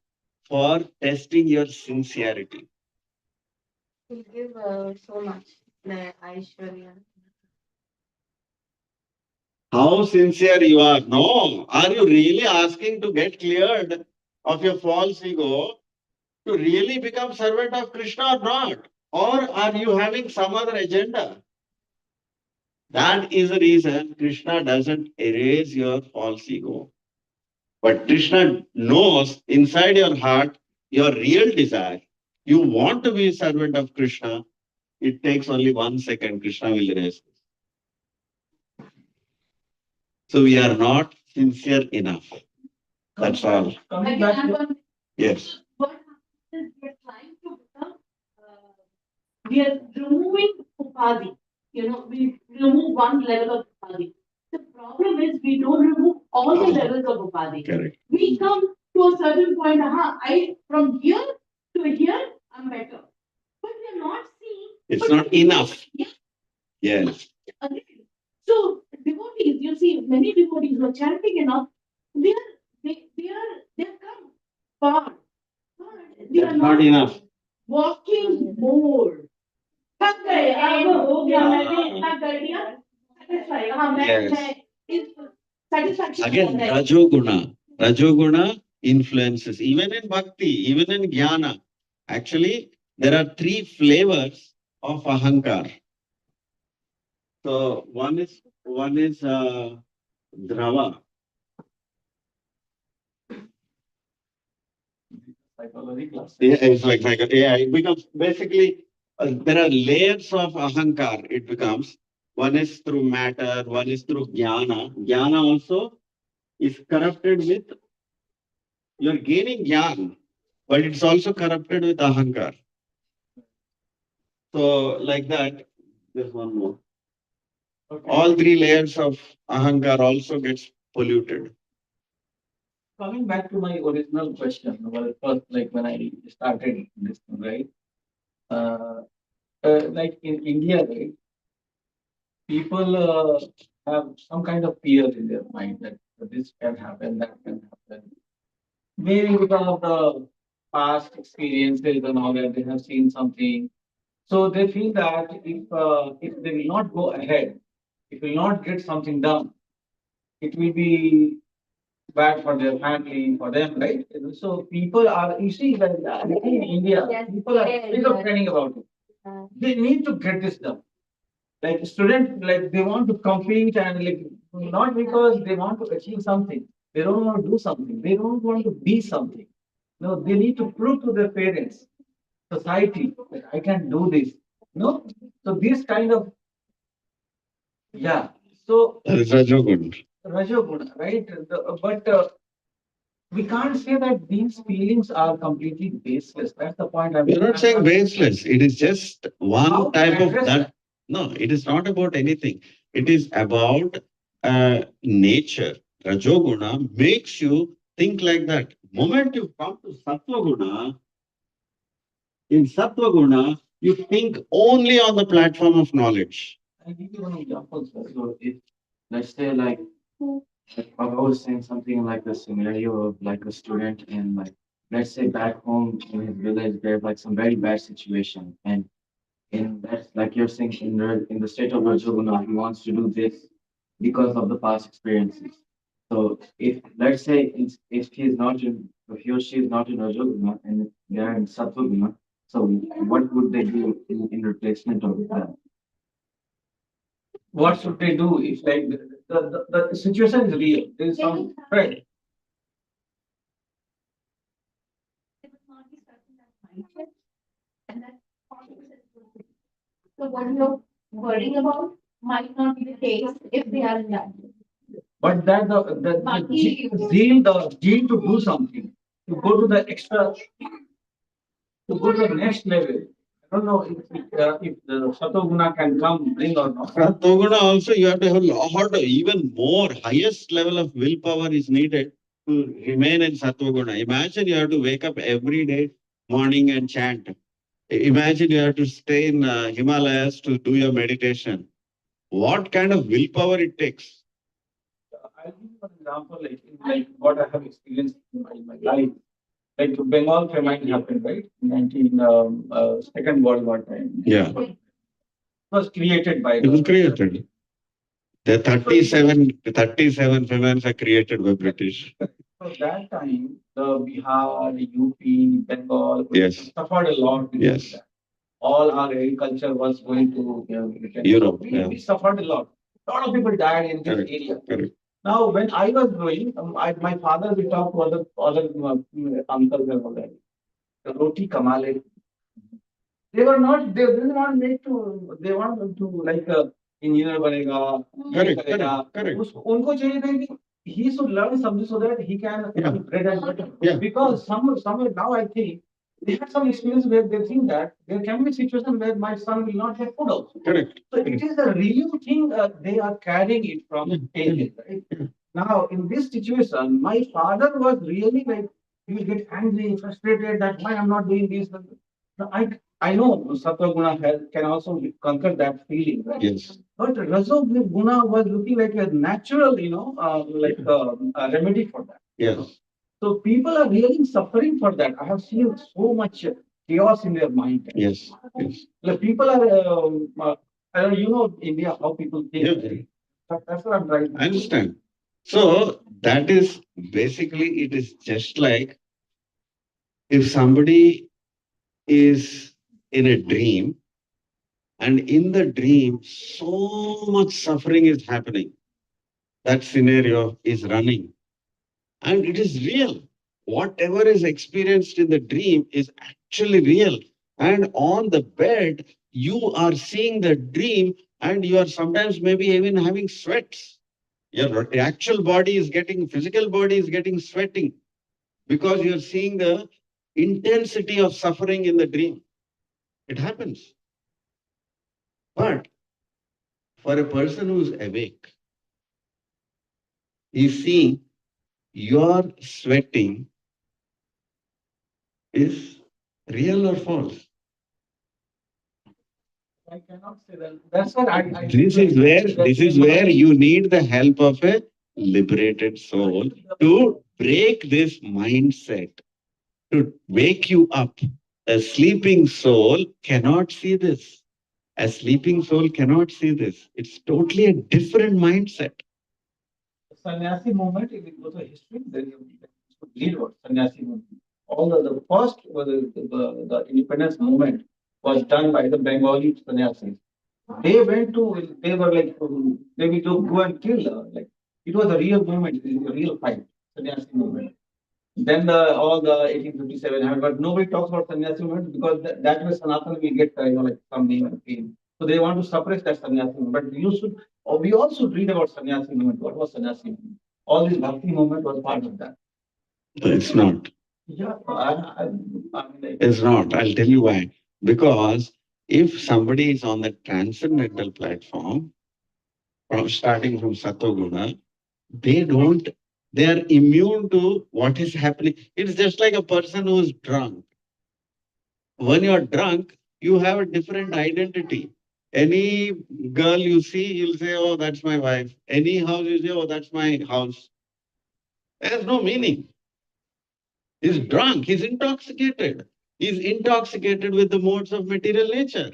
for testing your sincerity.
He give so much, the Aishwarya.
How sincere you are. No, are you really asking to get cleared of your false ego to really become servant of Krishna or not? Or are you having some other agenda? That is the reason Krishna doesn't erase your false ego. But Krishna knows inside your heart your real desire. You want to be a servant of Krishna. It takes only 1 second. Krishna will erase. So we are not sincere enough. That's all.
Coming
I
back
can
to
add one.
Yes.
What happens is we're trying to become, we are removing upadhi. We remove one level of upadhi. The problem is we don't remove all the levels of upadhi.
Correct.
We come to a certain point, from here to here, I'm better. But we're not seeing.
It's not enough.
Yeah.
Yes.
Agreed. So devotees, you see, many devotees who are chanting enough, they've come far. But they are
Not enough.
walking more. थक गए, अब हो गया, मैंने इतना कर दिया, satisfied, हाँ,
Yes.
मैं इस satisfaction
Again,
में रहता है।
Rajoguna. Rajoguna influences, even in bhakti, even in jnana. Actually, there are three flavors of ahankar. So one is drava.
Psychology class.
Yeah, it's like yeah, it becomes basically there are layers of ahankar. It becomes one is through matter, one is through jnana. Jnana also is corrupted with you're gaining jnana, but it's also corrupted with ahankar. So like that, there's one more.
Okay.
All three layers of ahankar also gets polluted.
Coming back to my original question, well, first, like when I started this thing, right? Like in India, right? People have some kind of fear in their mind that this can happen, that can happen. Maybe because of the past experiences and all that, they have seen something. So they feel that if they will not go ahead, if will not get something done, it will be bad for their family, for them, right? So people are, you see, that in India, people are schizophrenic about it. They need to get this done. Like student, like they want to compete and like not because they want to achieve something. They don't want to do something. They don't want to be something. No, they need to prove to their parents, society, that I can do this. No, so this kind of yeah. So
That is Rajoguna.
Rajoguna, right? But we can't say that these feelings are completely baseless. That's the point I'm.
We're not saying baseless. It is just one
How to
type of
address
that. No, it is not about anything. It is about nature. Rajoguna makes you think like that. Moment you come to Sattva-guna, in Sattva-guna, you think only on the platform of knowledge.
I give you one example, sir. So if, let's say, I was saying something like the scenario of like a student in like, let's say back home in his village, there's like some very bad situation. And in that, like you're saying, in the state of Rajoguna, he wants to do this because of the past experiences. So if, let's say, if he is not in, if he or she is not in Rajoguna and they are in Sattva-guna, so what would they do in replacement of that?
What should they do if like the situation is real? There is some right.
And that so what you're worrying about might not be the case if they are in that.
But that the zeal, the zeal to do something, to go to the extra, to go to the next level. I don't know if the Satoguna can come bring or not.
Sattva-guna also you have to have a lot, even more, highest level of willpower is needed to remain in Sattva-guna. Imagine you have to wake up every day morning and chant. Imagine you have to stay in Himalayas to do your meditation. What kind of willpower it takes?
I'll give you an example, like what I have experienced in my life. Like Bengal famine happened, right? 19 Second World War time.
Yeah.
It was created by
It was created. The 37 famines are created by British.
So that time, the Bihar, UP, Bengal,
Yes.
suffered a lot. Because
Yes.
of that. All our agriculture was going to
Europe,
We suffered a lot. A lot of people died in this
Correct.
area.
Correct.
Now, when I was growing, my father would talk to other uncles and all that. Roti kamale. They were not. They didn't want me to. They wanted to like engineer banega.
Correct,
ये करेगा.
correct, correct.
उनको चाहिए था कि he should learn something so that he can
Yeah.
earn bread and butter.
Yeah.
Because somewhere now I think they had some experience where they think that there can be a situation where my son will not have food also.
Correct.
So it is a real thing. They are carrying it from ages. Right? Now in this situation, my father was really like he will get angry, frustrated that why I'm not doing this. Now, I know Sattva Guna can also conquer that feeling, right?
Yes.
But Rajo Guna was looking like a natural, a remedy for that.
Yes.
So people are really suffering for that. I have seen so much chaos in their mind.
Yes. Yes.
Like people are, I don't, India, how people think.
Yeah.
That's what I'm trying.
I understand. So that is basically, it is just like if somebody is in a dream, and in the dream, so much suffering is happening. That scenario is running. And it is real. Whatever is experienced in the dream is actually real. And on the bed, you are seeing the dream, and you are sometimes maybe even having sweats. Your actual body is getting, physical body is getting sweating because you're seeing the intensity of suffering in the dream. It happens. But for a person who's awake, he's seeing your sweating is real or false.
I cannot say that. That's what I
This is where you need the help of a liberated soul to break this mindset, to wake you up. A sleeping soul cannot see this. A sleeping soul cannot see this. It's totally a different mindset.
Sannyasi movement, if you go to history, then you should read about Sannyasi movement. All the first was the independence movement was done by the Bengali sannyasis. They went to, they were like, they will go and kill, like, it was a real movement, a real fight, Sannyasi movement. Then all the 1857 happened, but nobody talks about sannyasi movement because that way Sanatana will get like some name and fame. So they want to suppress that sannyasi movement. But you should, or we all should read about sannyasi movement. What was sannyasi movement? All this bhakti movement was part of that.
It's not.
Yeah, I mean, like,
It's not. I'll tell you why. Because if somebody is on the transcendental platform, starting from Sattva they are immune to what is happening. It's just like a person who's drunk. When you're drunk, you have a different identity. Any girl you see, you'll say, oh, that's my wife. Any house you say, oh, that's my house. There's no meaning. He's drunk, he's intoxicated. He's intoxicated with the modes of material nature.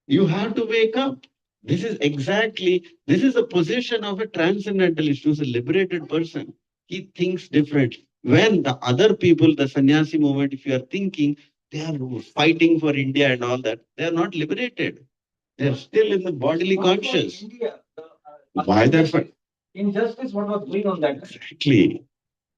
You have to wake up. This is the position of a transcendentalist who's a liberated person. He thinks different. When the other people, the sannyasi movement, if you are thinking, they are fighting for India and all that, they are not liberated. They are still in the bodily conscious.
India,
Why they're fighting?
injustice, what was going on that?
Exactly.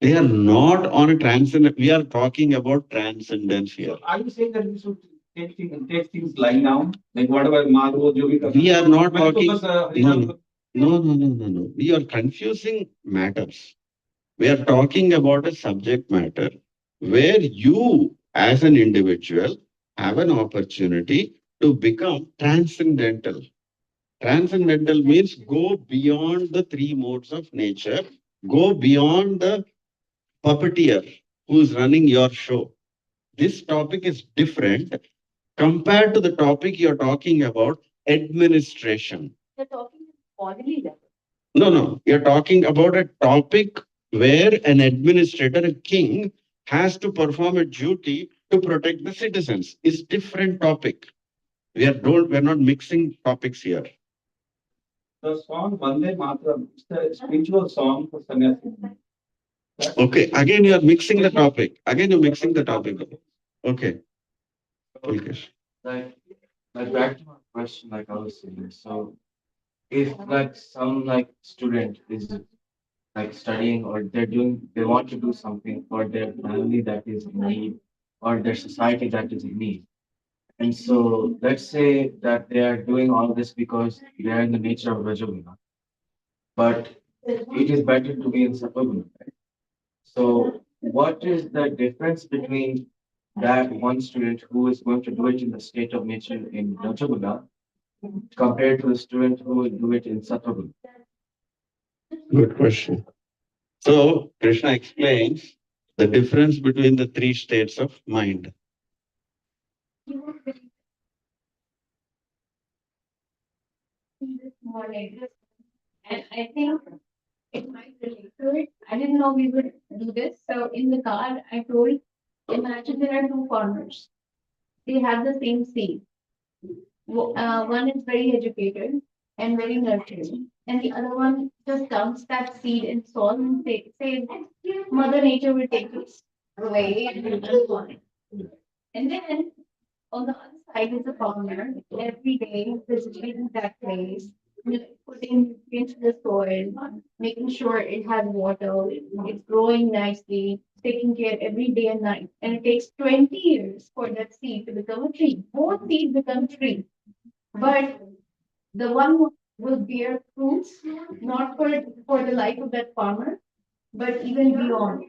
They are not on a transcendent. We are talking about transcendence here.
So are you saying that we should take things lying down? Like whatever Madhu, Jovi,
We are not talking.
no.
No. We are confusing matters. We are talking about a subject matter where you, as an individual, have an opportunity to become transcendental. Transcendental means go beyond the three modes of nature, go beyond the puppeteer who's running your show. This topic is different compared to the topic you're talking about, administration.
You're talking bodily level.
No. You're talking about a topic where an administrator, a king, has to perform a duty to protect the citizens. It's different topic. We're not mixing topics here.
The song Vande Mataram, it's a spiritual song for sannyasi.
Okay, again you're mixing the topic. Okay. Pulkesh.
Like back to my question, like I was saying. So if like some like student is like studying or they want to do something for their family that is in need or their society that is in need. And so let's say that they are doing all this because they are in the nature of Rajoguna, but it is better to be in Sattva. So what is the difference between that one student who is going to do it in the state of nature in Rajaguna compared to the student who will do it in Sattva?
Good question. So Krishna explains the difference between the three states of mind.
more like this. And I think it might relate to it. I didn't know we would do this. So in the card, I told, imagine there are two farmers. They have the same seed. One is very educated and very nurturing, and the other one just dumps that seed in soil and say Mother Nature will take this away and will unfold it. And then on the other side is a farmer every day visiting that place, putting into the soil, making sure it has water, it's growing nicely, taking care every day and night. And it takes 20 years for that seed to become a tree. Both seeds become trees. But the one will bear fruits, not for the life of that farmer, but even beyond,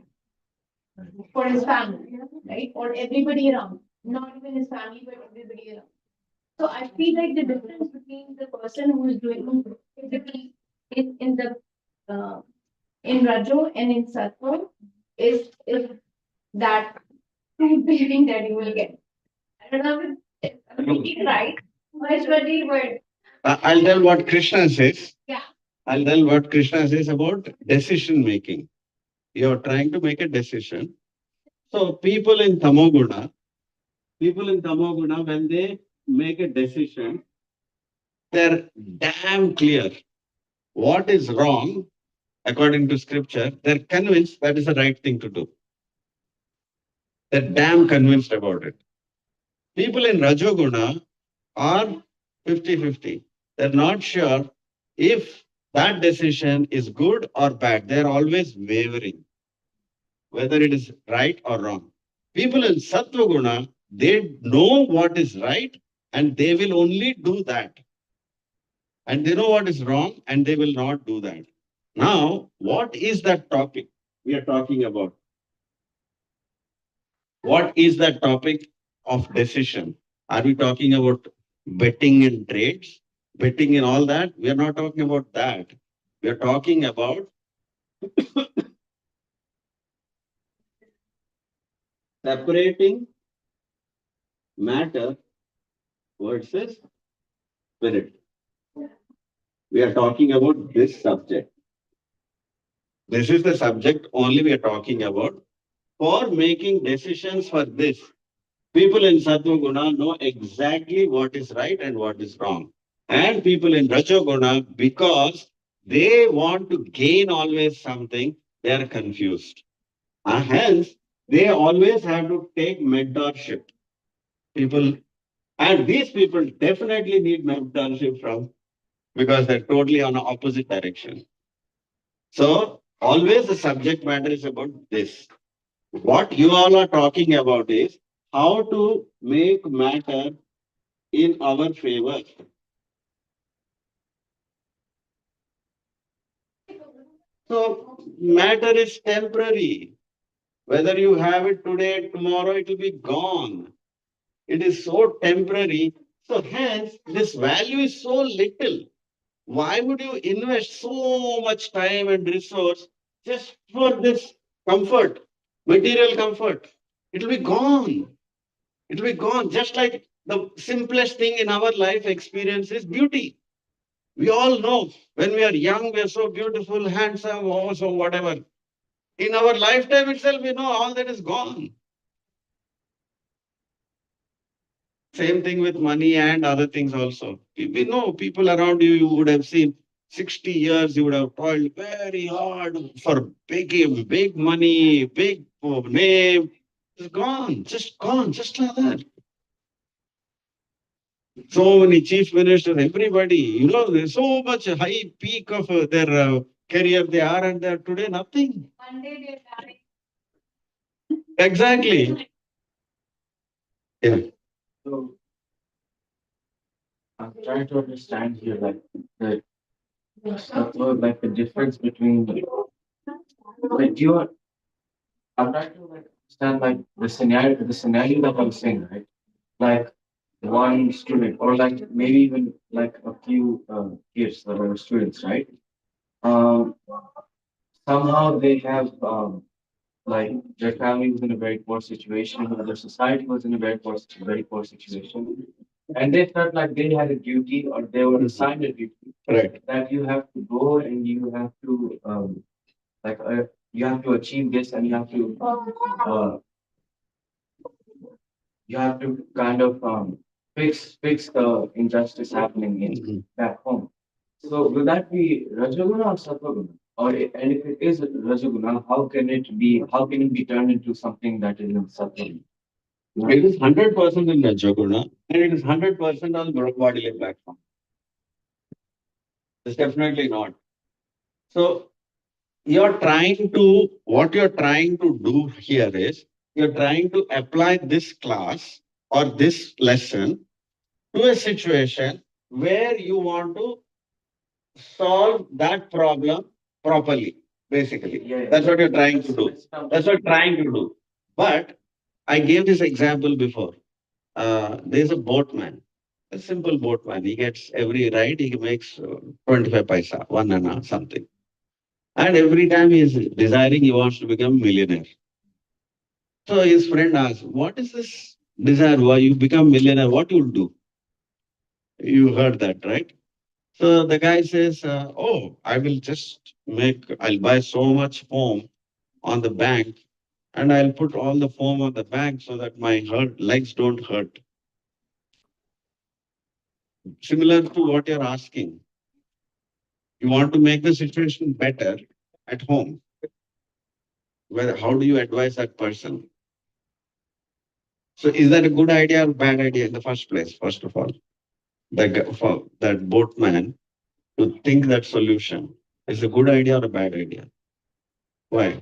for his family, right? Or everybody around, not even his family, but everybody around. So I feel like the difference between the person who is doing physically in the uh, in Rajo and in Sattva is that fruit bearing that you will get. I don't know if I'm thinking right, but
I'll tell what Krishna says.
yeah.
I'll tell what Krishna says about decision making. You're trying to make a decision. So people in Tamoguna, when they make a decision, they're damn clear what is wrong according to scripture. They're convinced that is the right thing to do. They're damn convinced about it. People in Rajoguna are 50-50. They're not sure if that decision is good or bad. They're always wavering, whether it is right or wrong. People in Sattva-guna, they know what is right and they will only do that. And they know what is wrong and they will not do that. Now, what is that topic we are talking about? What is that topic of decision? Are we talking about betting in trades, betting in all that? We are not talking about that. We are talking about separating matter versus spirit. We are talking about this subject. This is the subject only we are talking about. For making decisions for this, people in Sattva Guna know exactly what is right and what is wrong. And people in Rajo Guna, because they want to gain always something, they are confused. Hence, they always have to take mentorship. People, and these people definitely need mentorship from, because they're totally on the opposite direction. So always the subject matter is about this. What you all are talking about is how to make matter in our favor. So matter is temporary. Whether you have it today, tomorrow, it will be gone. It is so temporary. So hence, this value is so little. Why would you invest so much time and resource just for this comfort, material comfort? It will be gone. It will be gone. Just like the simplest thing in our life experience is beauty. We all know when we are young, we are so beautiful, handsome, or so whatever. In our lifetime itself, we know all that is gone. Same thing with money and other things also. We know people around you, you would have seen 60 years, you would have toiled very hard for big money, big name. It's gone, just like that. So many chief ministers, everybody, there's so much high peak of their career they are, and they're today nothing.
One day they're dying.
Exactly. Yeah.
So I'm trying to understand here, like like the difference between like do you I'm trying to like understand like the scenario that I was saying, right? Like one student or like maybe even like a few kids that are students, right? Um, somehow they have like their family was in a very poor situation, or their society was in a very poor situation, And they felt like they had a duty or they were assigned a duty
Right.
that you have to go and like you have to achieve this and uh, you have to kind of fix the injustice happening in
Mhm.
back home. So will that be Rajaguna or Satvaguna? And if it is Rajaguna, how can it be turned into something that is in Satvaguna?
It is 100% in Rajaguna and it is 100% on bodily platform. It's definitely not. So what you're trying to do here is you're trying to apply this class or this lesson to a situation where you want to solve that problem properly, basically.
Yeah.
That's what you're trying to do. That's what you're trying to do. But I gave this example before. There's a boatman, a simple boatman. He gets every ride, he makes 25 paisa, 1 anna, something. And every time he is desiring, he wants to become a millionaire. So his friend asks, what is this desire? Why you become millionaire? What you'll do? You heard that, right? So the guy says, oh, I'll buy so much foam on the bank and I'll put all the foam on the bank so that my legs don't hurt. Similar to what you're asking. You want to make the situation better at home. How do you advise that person? So is that a good idea or bad idea in the first place, first of all? For that boatman to think that solution is a good idea or a bad idea? Why?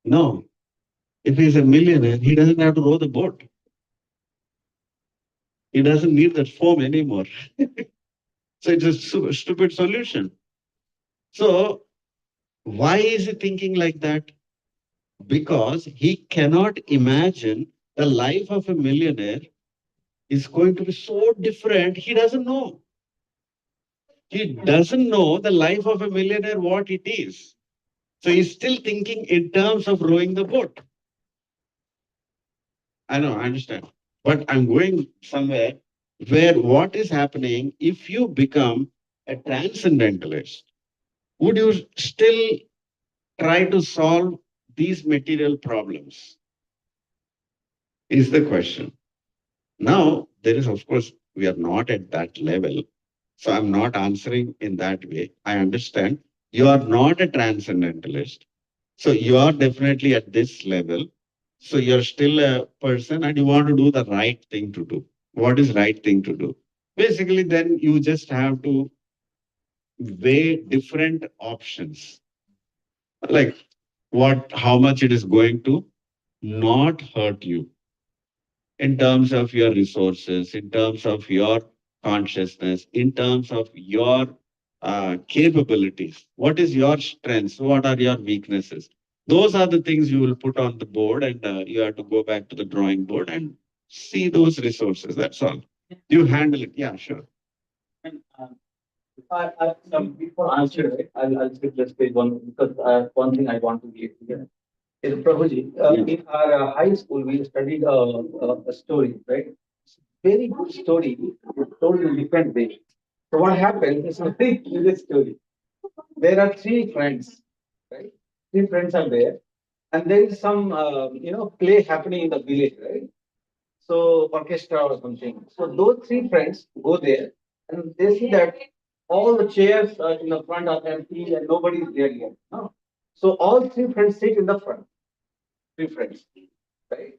No. If he's a millionaire, he doesn't have to row the boat. He doesn't need that foam anymore. So it's a stupid solution. So why is he thinking like that? Because he cannot imagine the life of a millionaire is going to be so different. He doesn't know. He doesn't know the life of a millionaire, what it is. So he's still thinking in terms of rowing the boat. I know, I understand. But I'm going somewhere where what is happening, if you become a transcendentalist, would you still try to solve these material problems? Is the question. Now, there is, of course, we are not at that level. So I'm not answering in that way. I understand you are not a transcendentalist. So you are definitely at this level. So you're still a person and you want to do the right thing to do. What is right thing to do? Basically, then you just have to weigh different options. Like how much it is going to not hurt you in terms of your resources, in terms of your consciousness, in terms of your capabilities. What is your strengths? What are your weaknesses? Those are the things you will put on the board, and you have to go back to the drawing board and see those resources. That's all. You handle it. Yeah, sure.
And, before answering it, I'll just say one because one thing I want to give here is Prabhuji. In our high school, we studied a story, right? Very good story, told in different way. So what happened is a very curious story. There are three friends, right? Three friends are there, and there is some play happening in the village, right? So orchestra or something. So those three friends go there, and they see that all the chairs in the front are empty and nobody is there yet. No. So all three friends sit in the front. Three friends, right?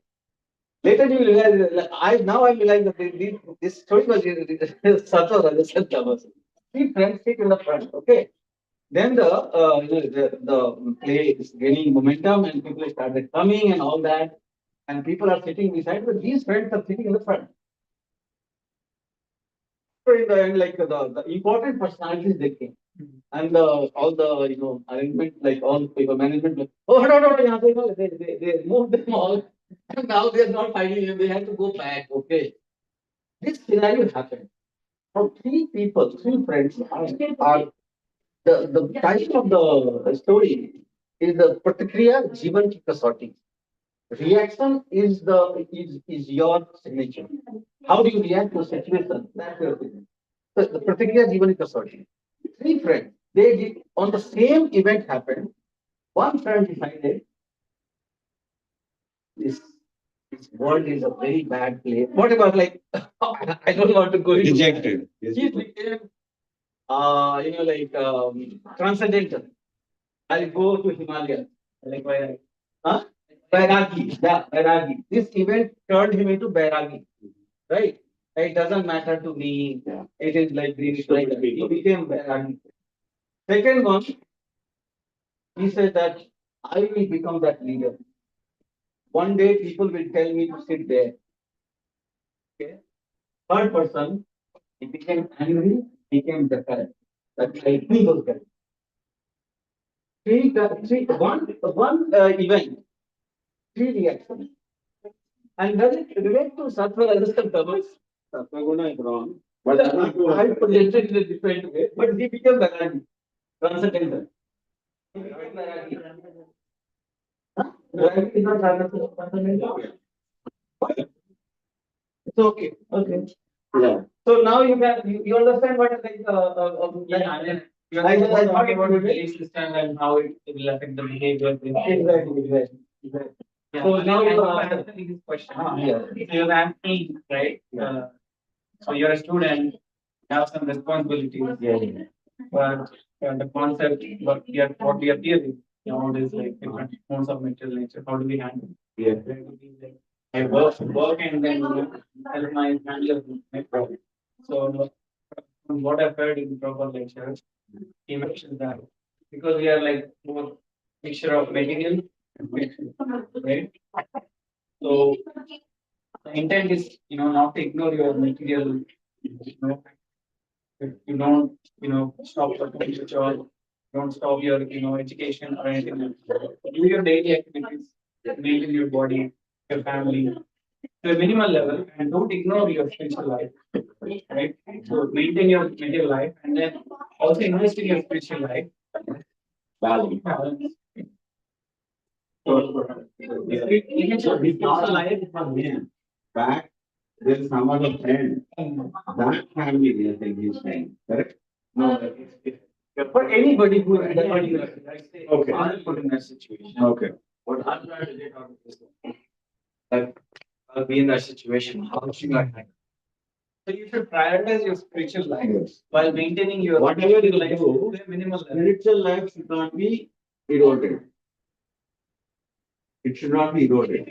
Later you realize, I realize that this story was Sattva Rajasanta was. Three friends sit in the front, okay? Then the play is gaining momentum and people started coming and all that. And people are sitting beside, but these friends are sitting in the front. So in the end, like the important personalities they came. And all the arrangement, like all the paper management, like, oh no, yahan pe, no, they moved them all. And now they're not finding it, they have to go back. Okay. This scenario happened. Now three people, three friends are the title of the story is the Pratikriya Jivan Ki Kasauti. Reaction is your signature. How do you react to a situation? That's your signature. So the Pratikriya Jivan is the solution. Three friends, they did, on the same event happened. One friend decided this this world is a very bad place. Whatever, like I don't want to go into
Rejected.
he became transcendental. I'll go to Himalaya. Like why? Huh? Bairagi. Yeah, Bairagi. This event turned him into Bairagi. Right? It doesn't matter to me.
Yeah.
It is like Greenish. He became Bairagi. Second one, he said that I will become that leader. One day people will tell me to sit there. Okay. Third person, he became angry, became defiant. That lightning was there. One event, three reactions. And does it relate to Sattva, Rajas, and Tamas?
Sattva-guna is wrong.
But I presented in a different way. But he became Bharani, transcendental. He became Bharani. Huh? Bharani is not transcendental. It's okay. Okay.
Yeah.
So now you understand what like
Yeah, I mean, you
I
are talking
thought
about the belief system and how it will affect the behavior.
exactly.
Yeah,
So
so
now
now
you
you
are
are answering this question.
yeah.
So you're asking, right? So you're a student, you have some responsibilities.
Yeah.
But the concept, what we are dealing, is like different forms of material nature. How do we handle?
Yeah.
I work and then help my family my problem. So from what I've heard in proper lectures, he mentioned that because we are like more mixture of material and spiritual, right? So the intent is, not to ignore your material, if you don't, stop working your job, don't stop your, education or anything else. Do your daily activities, maintain your body, your family, to a minimal level, and don't ignore your spiritual life, right? So maintain your material life, and then also invest in your spiritual life.
Balance.
Even
So it's not
spiritual
a
life.
for him. Back, there is some other friend. That family they think he's saying. Correct?
No,
For anybody who
Okay.
I'm put in that situation.
Okay.
What I'm trying to get out of this, like, I'll be in that situation. How should I handle? So you should prioritize your spiritual life
Yes.
while maintaining your
Whatever you
life
do,
to a minimal level.
spiritual life should not be eroded. It should not be eroded.